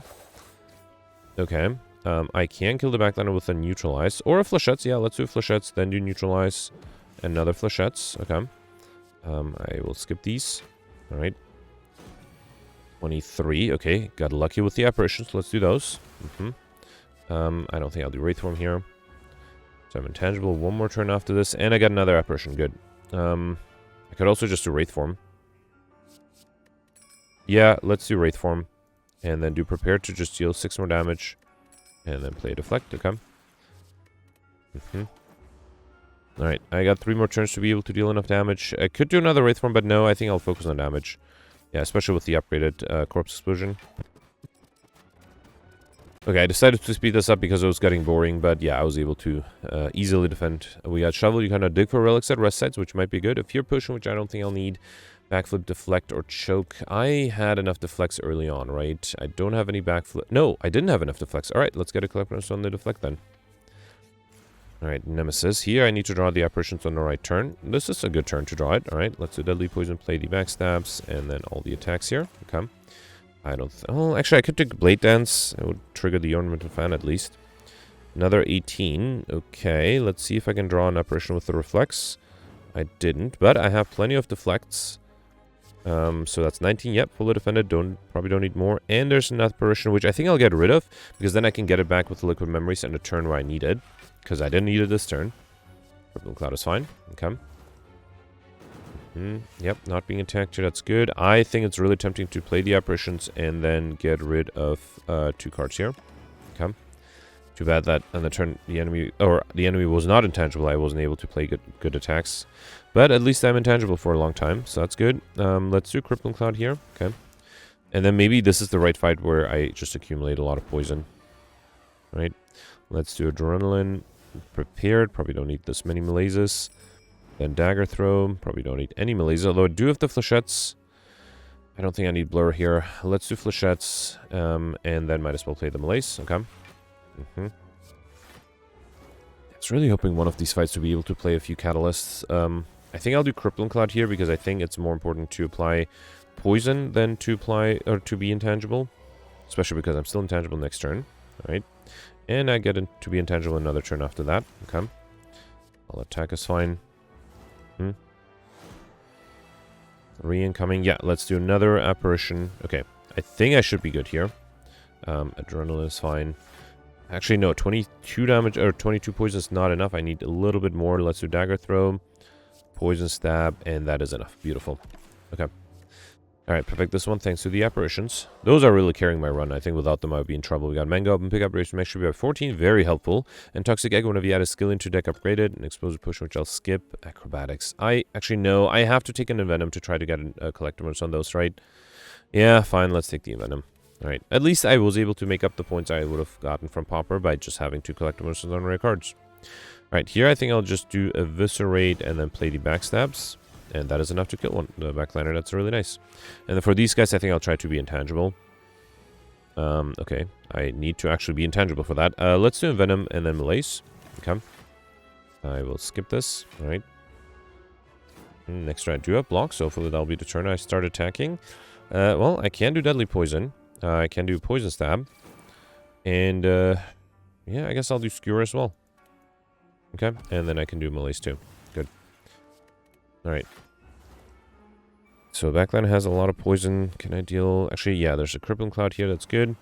[SPEAKER 1] Okay. I can kill the backliner with a neutralize. Or a flechettes. Yeah, let's do flechettes, then do neutralize. Another flechettes. Okay. I will skip these. Alright. 23. Okay, got lucky with the apparitions. Let's do those. I don't think I'll do Wraith Form here. So I'm intangible. One more turn after this. And I got another apparition. Good. I could also just do Wraith Form. Yeah, let's do Wraith Form. And then do Prepare to just deal 6 more damage. And then play Deflect. Okay. Alright, I got 3 more turns to be able to deal enough damage. I could do another Wraith Form, but no, I think I'll focus on damage. Yeah, especially with the upgraded Corpse Explosion. Okay, I decided to speed this up because it was getting boring, but yeah, I was able to easily defend. We got Shovel, you kind of dig for relics at rest sites, which might be good. A Fear Potion, which I don't think I'll need. Backflip, Deflect, or Choke. I had enough Deflects early on, right? I don't have any backflip. No, I didn't have enough Deflects. Alright, let's get a Collector's on the Deflect then. Alright, Nemesis. Here I need to draw the apparitions on the right turn. This is a good turn to draw it. Alright, let's do Deadly Poison, play the backstabs, and then all the attacks here. Okay. I don't... Oh, actually, I could take Blade Dance. It would trigger the Ornamental Fan at least. Another 18. Okay, let's see if I can draw an apparition with the Reflex. I didn't, but I have plenty of Deflects. So that's 19. Yep, fully defended. Probably don't need more. And there's an apparition, which I think I'll get rid of, because then I can get it back with the Liquid Memories and a turn where I need it. Because I didn't need it this turn. Purple Cloud is fine. Okay. Yep, not being attacked here. That's good. I think it's really tempting to play the apparitions and then get rid of 2 cards here. Okay. Too bad that on the turn the enemy was not intangible. I wasn't able to play good attacks. But at least I'm intangible for a long time, so that's good. Let's do Crippling Cloud here. Okay. And then maybe this is the right fight where I just accumulate a lot of poison. Right? Let's do Adrenaline. Prepared. Probably don't need this many Malaises. Then Dagger Throw. Probably don't need any Malaises, although I do have the Flechettes. I don't think I need Blur here. Let's do Flechettes, and then might as well play the Malaise. Okay. I was really hoping one of these fights to be able to play a few Catalysts. I think I'll do Crippling Cloud here because I think it's more important to apply Poison than to apply, or to be intangible. Especially because I'm still intangible next turn. Alright. And I get to be intangible another turn after that. Okay. All attack is fine. 3 incoming. Yeah, let's do another Apparition. Okay. I think I should be good here. Adrenaline is fine. Actually, no. 22 damage, or 22 poison is not enough. I need a little bit more. Let's do Dagger Throw. Poison Stab, and that is enough. Beautiful. Okay. Alright, perfect this one thanks to the Apparitions. Those are really carrying my run. I think without them I would be in trouble. We got Mango Up and Pickup Race. Make sure we have 14. Very helpful. And Toxic Egg whenever you add a skill into deck upgraded. An Explosive Push, which I'll skip. Acrobatics. Actually, no. I have to take an Envenom to try to get a Collectibles on those, right? Yeah, fine. Let's take the Envenom. Alright. At least I was able to make up the points I would have gotten from Pauper by just having 2 Collectibles on rare cards. Alright, here I think I'll just do Eviscerate and then play the Backstabs. And that is enough to kill one. The Backliner, that's really nice. And then for these guys, I think I'll try to be intangible. Okay. I need to actually be intangible for that. Let's do Venom and then Malaise. Okay. I will skip this. Alright. Next turn I do have block, so hopefully that'll be the turn I start attacking. Well, I can do Deadly Poison. I can do Poison Stab. And, yeah, I guess I'll do Skewer as well. Okay, and then I can do Malaise too. Good. Alright. So Backline has a lot of poison. Can I deal... Actually, yeah, there's a Crippling Cloud here. That's good.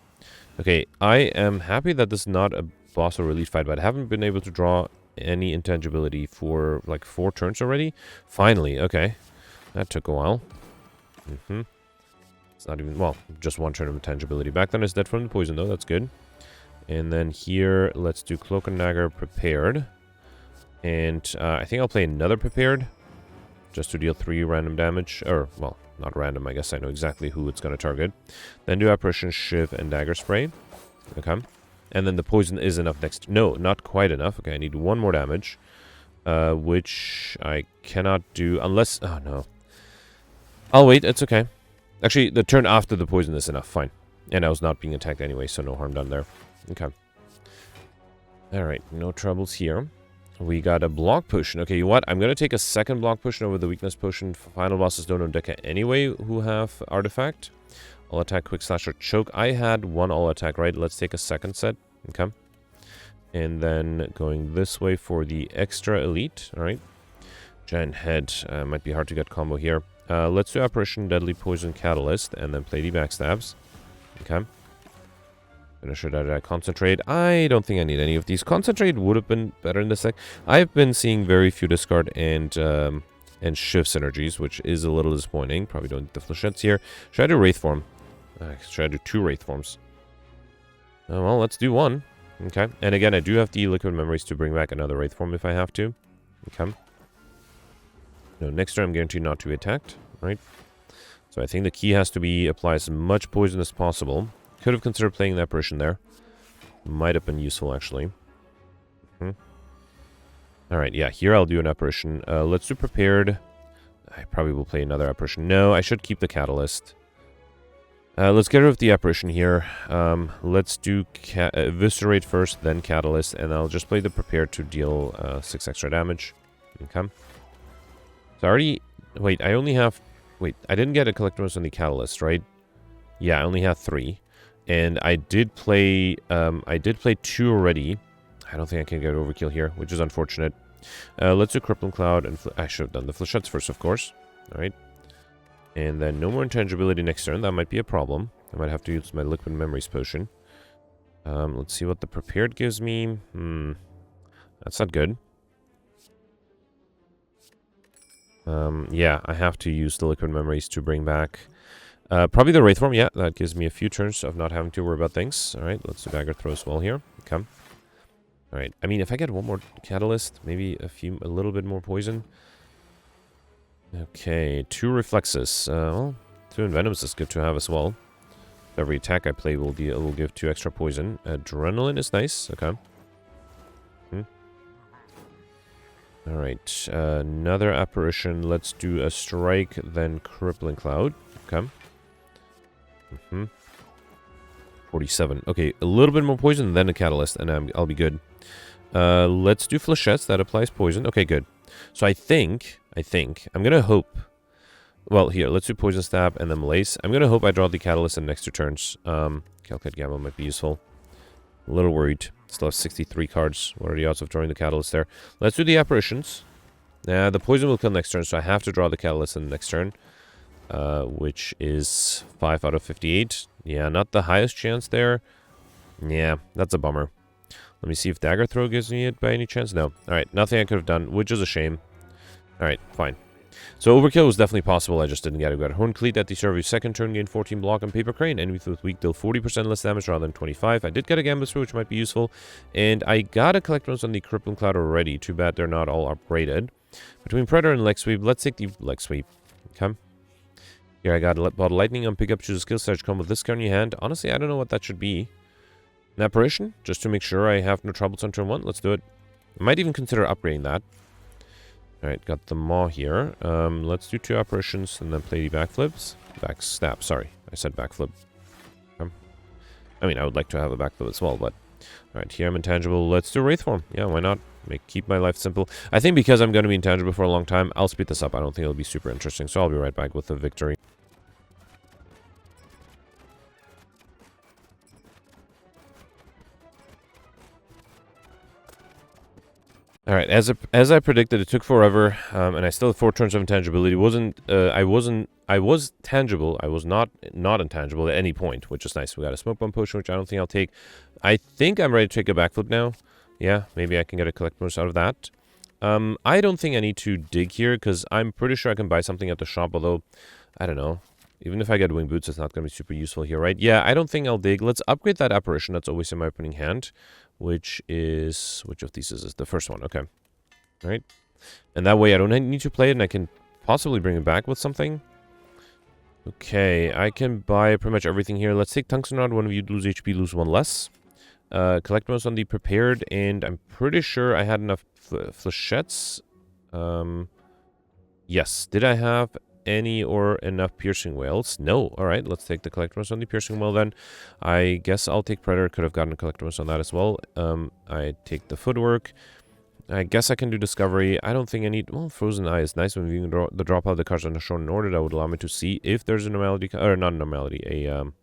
[SPEAKER 1] Okay, I am happy that this is not a boss or release fight, but I haven't been able to draw any intangibility for like 4 turns already. Finally, okay. That took a while. It's not even... Well, just 1 turn of intangibility. Backline is dead from the poison though. That's good. And then here, let's do Cloak and Dagger Prepared. And I think I'll play another Prepared. Just to deal 3 random damage. Or, well, not random. I guess I know exactly who it's going to target. Then do Apparition, Shiv, and Dagger Spray. Okay. And then the poison is enough next... No, not quite enough. Okay, I need 1 more damage. Which I cannot do unless... Oh, no. I'll wait. It's okay. Actually, the turn after the poison is enough. Fine. And I was not being attacked anyway, so no harm done there. Okay. Alright, no troubles here. We got a block potion. Okay, you know what? I'm going to take a second block potion over the weakness potion. Final bosses don't know Deca anyway who have artifact. All attack, quick slash, or choke. I had 1 all attack, right? Let's take a second set. Okay. And then going this way for the extra elite. Alright. Giant head. Might be hard to get combo here. Let's do Apparition, Deadly Poison, Catalyst, and then play the Backstabs. Okay. Finisher that I concentrate. I don't think I need any of these. Concentrate would have been better in this deck. I've been seeing very few discard and shift synergies, which is a little disappointing. Probably don't need the Flechettes here. Should I do Wraith Form? Should I do 2 Wraith Forms? Well, let's do 1. Okay. And again, I do have the Liquid Memories to bring back another Wraith Form if I have to. Okay. No, next turn I'm guaranteed not to be attacked. Right? So I think the key has to be apply as much poison as possible. Could have considered playing the Apparition there. Might have been useful, actually. Alright, yeah, here I'll do an Apparition. Let's do Prepared. I probably will play another Apparition. No, I should keep the Catalyst. Let's get rid of the Apparition here. Let's do Eviscerate first, then Catalyst, and I'll just play the Prepared to deal 6 extra damage. Okay. So I already... Wait, I only have... Wait, I didn't get a Collectibles on the Catalyst, right? Yeah, I only have 3. And I did play 2 already. I don't think I can get overkill here, which is unfortunate. Let's do Crippling Cloud, and I should have done the Flechettes first, of course. Alright. And then no more intangibility next turn. That might be a problem. I might have to use my Liquid Memories potion. Let's see what the Prepared gives me. That's not good. Yeah, I have to use the Liquid Memories to bring back... probably the Wraith Form, yeah, that gives me a few turns of not having to worry about things. Alright, let's do Dagger Throw as well here. Okay. Alright, I mean, if I get one more catalyst, maybe a little bit more poison. Okay, 2 reflexes. Well, 2 envenoms is good to have as well. Every attack I play will give 2 extra poison. Adrenaline is nice. Okay. Alright, another apparition. Let's do a strike, then crippling cloud. Okay. 47. Okay, a little bit more poison, then a catalyst, and I'll be good. Let's do flechettes. That applies poison. Okay, good. So I think, I'm gonna hope. Well, here, let's do poison stab and then malaise. I'm gonna hope I draw the catalyst in the next 2 turns. Calculate gamma might be useful. A little worried. Still have 63 cards. What are the odds of drawing the catalyst there? Let's do the apparitions. The poison will kill next turn, so I have to draw the catalyst in the next turn. Which is 5 out of 58. Yeah, not the highest chance there. Yeah, that's a bummer. Let me see if Dagger Throw gives me it by any chance. No. Alright, nothing I could have done, which is a shame. Alright, fine. So overkill was definitely possible, I just didn't get it. We got Horn Cleat at the start of your second turn, gain 14 block on Paper Crane. Enemies with weak deal 40% less damage rather than 25. I did get a Gambit Throw, which might be useful. And I got a Collector's on the Crippling Cloud already. Too bad they're not all upgraded. Between Predator and Leg Sweep, let's take the Leg Sweep. Okay. Here I got Bottle Lightning on pickup, choose a skill set, come with this card in your hand. Honestly, I don't know what that should be. An apparition, just to make sure I have no troubles on turn 1. Let's do it. I might even consider upgrading that. Alright, got the Maw here. Let's do 2 apparitions and then play the backflips. Backstab, sorry. I said backflip. I mean, I would like to have a backflip as well, but... Alright, here I'm intangible. Let's do Wraith Form. Yeah, why not? Keep my life simple. I think because I'm going to be intangible for a long time, I'll speed this up. I don't think it'll be super interesting, so I'll be right back with the victory. Alright, as I predicted, it took forever, and I still have 4 turns of intangibility. I was tangible. I was not intangible at any point, which is nice. We got a Smoke Bomb Potion, which I don't think I'll take. I think I'm ready to take a backflip now. Yeah, maybe I can get a collect bonus out of that. I don't think I need to dig here, because I'm pretty sure I can buy something at the shop, although, I don't know. Even if I get Wing Boots, it's not going to be super useful here, right? Yeah, I don't think I'll dig. Let's upgrade that apparition that's always in my opening hand. Which of these is this? The first one, okay. Alright. And that way I don't need to play it and I can possibly bring it back with something. Okay, I can buy pretty much everything here. Let's take Tungsten Rod. One of you lose HP, lose 1 less. Collect most on the prepared, and I'm pretty sure I had enough flechettes. Yes. Did I have any or enough piercing whales? No. Alright, let's take the collector's on the piercing whale then. I guess I'll take Predator. Could have gotten a collector's on that as well. I take the footwork. I guess I can do discovery. I don't think I need... Well, Frozen Eye is nice when you can drop out the cards on the shown in order. That would allow me to see if there's a normality... Or not a normality. What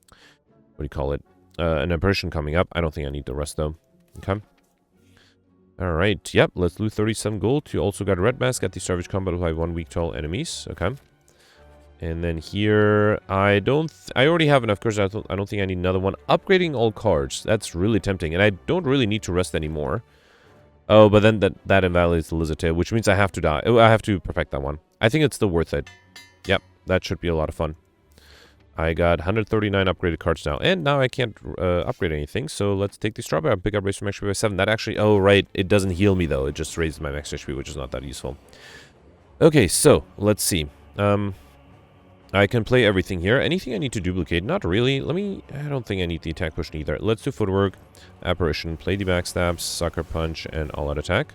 [SPEAKER 1] do you call it? An apparition coming up. I don't think I need the rest though. Okay. Alright. Yep. Let's lose 37 gold. You also got a Red Mask at the Savage Combat by 1 weak to all enemies. Okay. And then here, I already have enough cards. I don't think I need another one. Upgrading all cards. That's really tempting. And I don't really need to rest anymore. Oh, but then that invalidates the Lizard Tail, which means I have to die. I have to perfect that one. I think it's still worth it. Yep, that should be a lot of fun. I got 139 upgraded cards now. And now I can't upgrade anything. So let's take the Strawberry and pick up raise from max HP by 7. That actually... Oh, right. It doesn't heal me, though. It just raises my max HP, which is not that useful. Okay, so let's see. I can play everything here. Anything I need to duplicate? Not really. I don't think I need the attack push either. Let's do footwork, apparition, play the backstabs, sucker punch, and all out attack.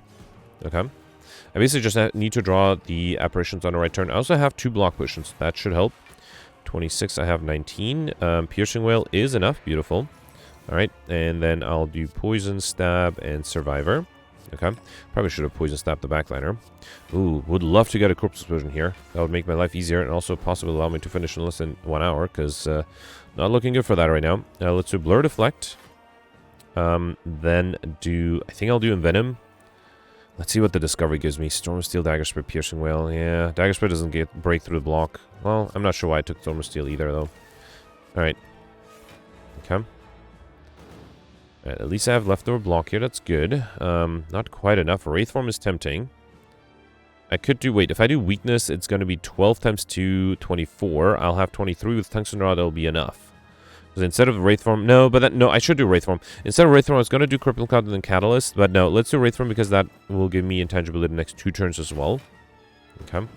[SPEAKER 1] Okay. I basically just need to draw the apparitions on the right turn. I also have 2 block pushes. That should help. 26, I have 19. Piercing Whale is enough. Beautiful. Alright, and then I'll do poison, stab, and survivor. Okay. Probably should have poison stabbed the backliner. Ooh, would love to get a corpse explosion here. That would make my life easier and also possibly allow me to finish in less than 1 hour, because not looking good for that right now. Let's do Blur Deflect. Then I think I'll do Envenom. Let's see what the discovery gives me. Storm of Steel, Dagger Spit, Piercing Whale. Yeah, Dagger Spit doesn't break through the block. Well, I'm not sure why I took Storm of Steel either, though. Alright. Okay. At least I have leftover block here. That's good. Not quite enough. Wraith Form is tempting. I could do... Wait, if I do Weakness, it's going to be 12 times 2, 24. I'll have 23 with Tungsten Rod. That'll be enough. Because instead of Wraith Form... No, but no, I should do Wraith Form. Instead of Wraith Form, I was going to do Crippling Cloud and then Catalyst. But no, let's do Wraith Form because that will give me intangibility the next 2 turns as well. Okay.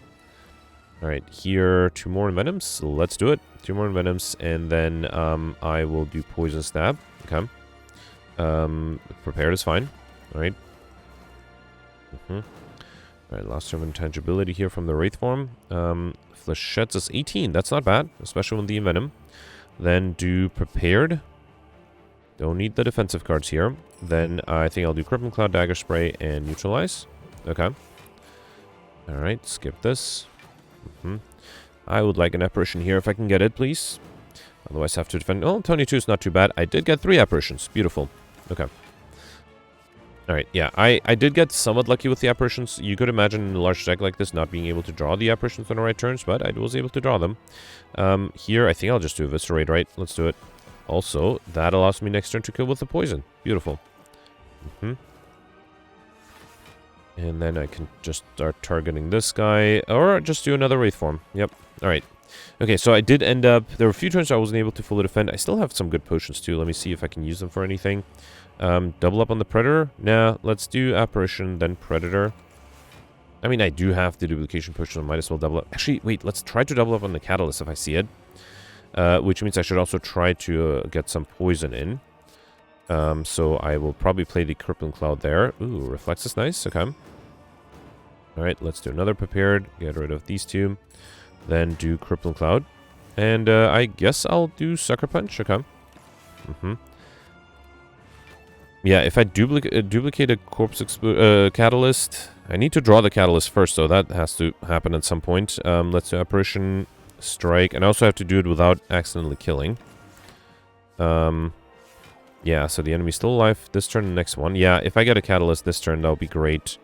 [SPEAKER 1] Alright, here, 2 more Envenoms. Let's do it. 2 more Envenoms, and then I will do Poison Stab. Okay. Prepared is fine. Alright. Alright, last turn of intangibility here from the Wraith Form. Flechettes is 18. That's not bad, especially with the Envenom. Then do Prepared. Don't need the defensive cards here. Then I think I'll do Crippling Cloud, Dagger Spray, and Neutralize. Okay. Alright, skip this. I would like an Apparition here if I can get it, please. Otherwise I have to defend. Oh, 22 is not too bad. I did get 3 Apparitions. Beautiful. Okay. Alright, yeah. I did get somewhat lucky with the Apparitions. You could imagine in a large deck like this not being able to draw the Apparitions on the right turns, but I was able to draw them. Here, I think I'll just do Eviscerate, right? Let's do it. Also, that allows me next turn to kill with the Poison. Beautiful. And then I can just start targeting this guy, or just do another Wraith Form. Yep. Alright. Okay, so I did end up... There were a few turns I wasn't able to fully defend. I still have some good potions, too. Let me see if I can use them for anything. Double up on the Predator? Nah, let's do Apparition, then Predator. I mean, I do have the Duplication Potion, so I might as well double up. Actually, wait, let's try to double up on the Catalyst if I see it. Which means I should also try to get some Poison in. So I will probably play the Crippling Cloud there. Ooh, Reflex is nice. Okay. Alright, let's do another Prepared. Get rid of these 2. Then do Crippling Cloud. And I guess I'll do Sucker Punch. Okay. Yeah, if I duplicate a Corpse Catalyst... I need to draw the Catalyst first, so that has to happen at some point. Let's do Apparition, Strike. And I also have to do it without accidentally killing. Yeah, so the enemy's still alive this turn, the next one. Yeah, if I get a Catalyst this turn, that would be great.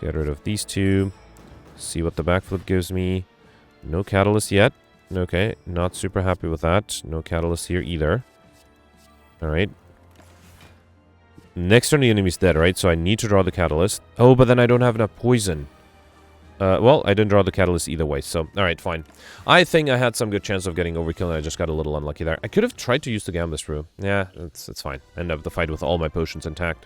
[SPEAKER 1] Get rid of these 2. See what the backflip gives me. No Catalyst yet. Okay, not super happy with that. No Catalyst here either. Alright. Next turn the enemy's dead, right? So I need to draw the Catalyst. Oh, but then I don't have enough Poison. Well, I didn't draw the Catalyst either way, so... Alright, fine. I think I had some good chance of getting overkill, and I just got a little unlucky there. I could have tried to use the Gambler's Brew. Yeah, it's fine. End up the fight with all my potions intact.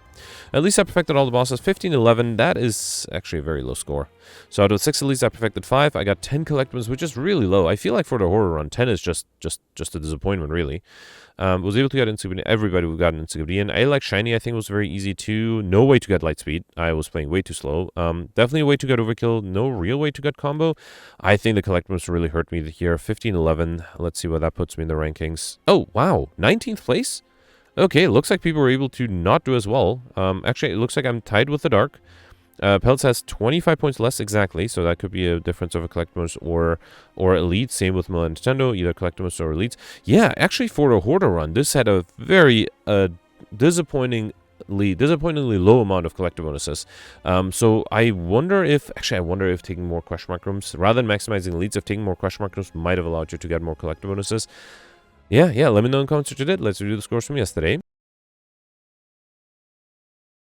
[SPEAKER 1] At least I perfected all the bosses. 15-11, that is actually a very low score. So out of 6 elites, I perfected 5. I got 10 collectibles, which is really low. I feel like for the horror run, 10 is just a disappointment, really. Was able to get Insignificant. Everybody who got an Insignificant. I like Shiny, I think was very easy too. No way to get Lightspeed. I was playing way too slow. Definitely a way to get Overkill. No real way to get Combo. I think the collectibles really hurt me here. 15-11. Let's see where that puts me in the rankings. Oh, wow. 19th place? Okay, looks like people were able to not do as well. Actually, it looks like I'm tied with the Dark. Peltz has 25 points less exactly, so that could be a difference of a collectibles or elite. Same with Nintendo, either collectibles or elites. Yeah, actually for a Hoarder run, this had a very disappointingly low amount of collector bonuses. So I wonder if taking more question mark rooms, rather than maximizing elites, if taking more question mark rooms might have allowed you to get more collector bonuses. Yeah, let me know in the comments what you did. Let's review the scores from yesterday.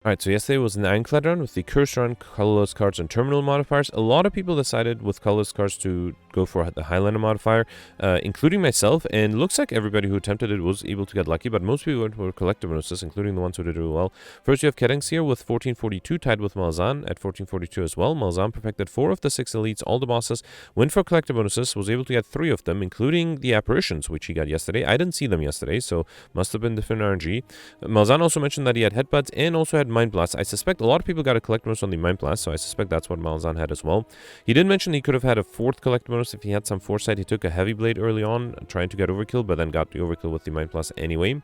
[SPEAKER 1] Alright, so yesterday was an Ironclad run with the Curse run, colorless cards, and terminal modifiers. A lot of people decided with colorless cards to go for the Highlander modifier, including myself, and looks like everybody who attempted it was able to get lucky, but most people went for collector bonuses, including the ones who did really well. First, you have Keddings here with 1442, tied with Malzahn at 1442 as well. Malzahn perfected 4 of the 6 elites, all the bosses, went for collector bonuses, was able to get 3 of them, including the Apparitions, which he got yesterday. I didn't see them yesterday, so must have been different RNG. Malzahn also mentioned that he had Headbutts and also had Mind Blast. I suspect a lot of people got a collect bonus on the Mind Blast, so I suspect that's what Malzahn had as well. He did mention he could have had a 4th collect bonus if he had some foresight. He took a Heavy Blade early on, trying to get Overkill, but then got the Overkill with the Mind Blast anyway.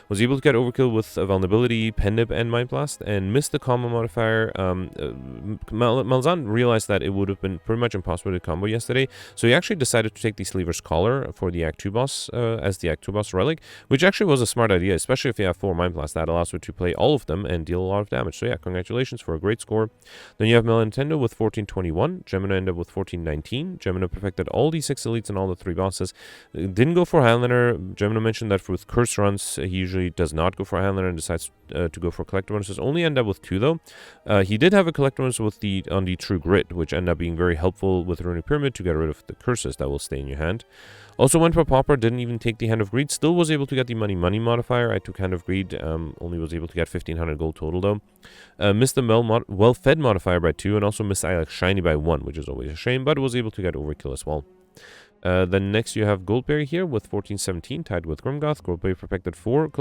[SPEAKER 1] Was able to get Overkill with Vulnerability, Pendip, and Mind Blast, and missed the combo modifier. Malzahn realized that it would have been pretty much impossible to combo yesterday, so he actually decided to take the Sleever's Collar for the Act 2 boss, as the Act 2 boss relic, which actually was a smart idea, especially if you have 4 Mind Blasts. That allows you to play all of them and deal a lot of damage. So yeah, congratulations for a great score. Then you have Nintendo with 1421, Gemina ended up with 1419. Gemina perfected all the 6 elites and all the 3 bosses. Didn't go for Highlander. Gemina mentioned that with curse runs, he usually does not go for Highlander and decides to go for collector bonuses. Only end up with 2 though. He did have a collector bonus with on the True Grit, which ended up being very helpful with Runic Pyramid to get rid of the curses that will stay in your hand. Also went for Pauper, didn't even take the Hand of Greed. Still was able to get the money modifier. I took Hand of Greed, only was able to get 1500 gold total though. Missed the well-fed modifier by 2, and also missed Alex Shiny by 1, which is always a shame, but was able to get overkill as well. Then next you have Goldberry here with 1417, tied with Grimgoth. Goldberry perfected 4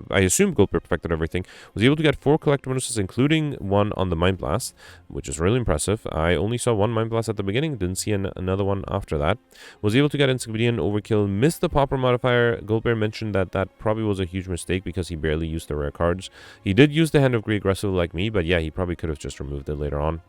[SPEAKER 1] I assume Goldberry perfected everything. Was able to get 4 collector bonuses, including 1 on the Mind Blast, which is really impressive. I only saw 1 Mind Blast at the beginning, didn't see another one after that. Was able to get Encyclopedian, Overkill, missed the Pauper modifier. Goldberry mentioned that probably was a huge mistake because he barely used the rare cards. He did use the Hand of Greed aggressively like me, but yeah, he probably could have just removed it later on.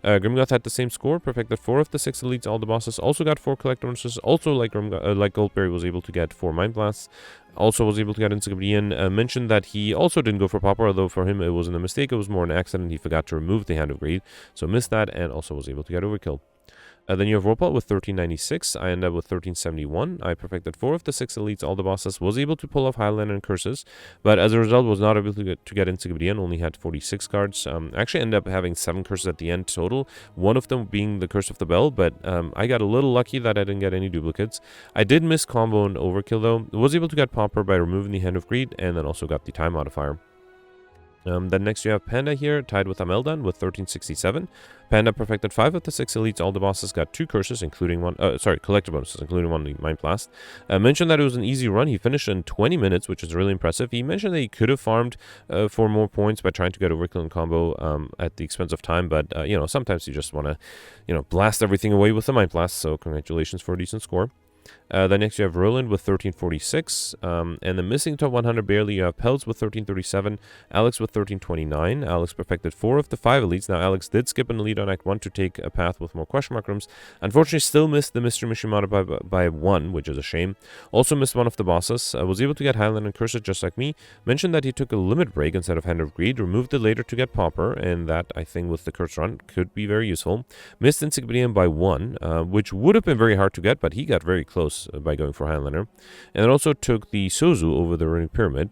[SPEAKER 1] Grimgoth had the same score, perfected 4 of the 6 elites, all the bosses, also got 4 collector bonuses, also like Goldberry was able to get 4 Mind Blasts, also was able to get Encyclopedian. Mentioned that he also didn't go for Pauper, although for him it wasn't a mistake, it was more an accident, he forgot to remove the Hand of Greed, so missed that, and also was able to get Overkill. Then you have Ropal with 1396. I ended up with 1371. I perfected 4 of the 6 elites, all the bosses. Was able to pull off Highlander and Curses, but as a result was not able to get Encyclopedian. Only had 46 cards. Actually ended up having 7 curses at the end total. One of them being the Curse of the Bell, but I got a little lucky that I didn't get any duplicates. I did miss Combo and Overkill though. Was able to get Pauper by removing the Hand of Greed, and then also got the Time modifier. Then next you have Panda here, tied with Ameldan with 1367. Panda perfected 5 of the 6 elites, all the bosses got 2 curses, including one, collector bonuses, including one Mind Blast. Mentioned that it was an easy run. He finished in 20 minutes, which is really impressive. He mentioned that he could have farmed for more points by trying to get Overkill and combo at the expense of time, but, sometimes you just want to, blast everything away with the Mind Blast, so congratulations for a decent score. Then next you have Roland with 1346, and the missing top 100 barely you have Pelz with 1337, Alex with 1329. Alex perfected 4 of the 5 elites. Now Alex did skip an elite on Act 1 to take a path with more question mark rooms. Unfortunately still missed the Mystery Mission modified by 1, which is a shame. Also missed one of the bosses. Was able to get Highland and Cursed just like me. Mentioned that he took a limit break instead of Hand of Greed. Removed it later to get Pauper, and that I think with the Curse run could be very useful. Missed Encyclopedian by 1, which would have been very hard to get, but he got very close by going for Highlander. And then also took the Sozu over the Running Pyramid.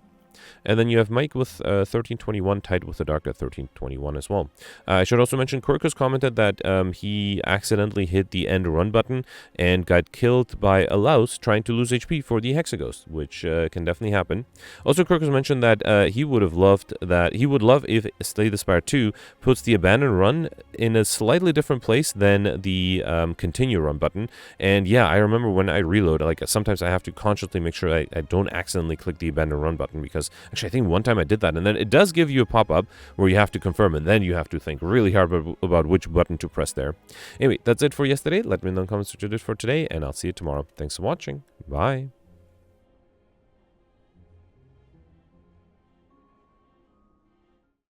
[SPEAKER 1] And then you have Mike with 1321, tied with the Dark at 1321 as well. I should also mention Quirkus commented that he accidentally hit the end run button and got killed by a louse trying to lose HP for the Hexaghost, which can definitely happen. Also, Quirkus mentioned that he would love if Slay the Spire 2 puts the abandon run in a slightly different place than the continue run button. And yeah, I remember when I reload, like sometimes I have to consciously make sure I don't accidentally click the abandon run button, because actually I think one time I did that, and then it does give you a pop-up where you have to confirm, and then you have to think really hard about which button to press there. Anyway, that's it for yesterday. Let me know in the comments what you did for today, and I'll see you tomorrow. Thanks for watching. Bye.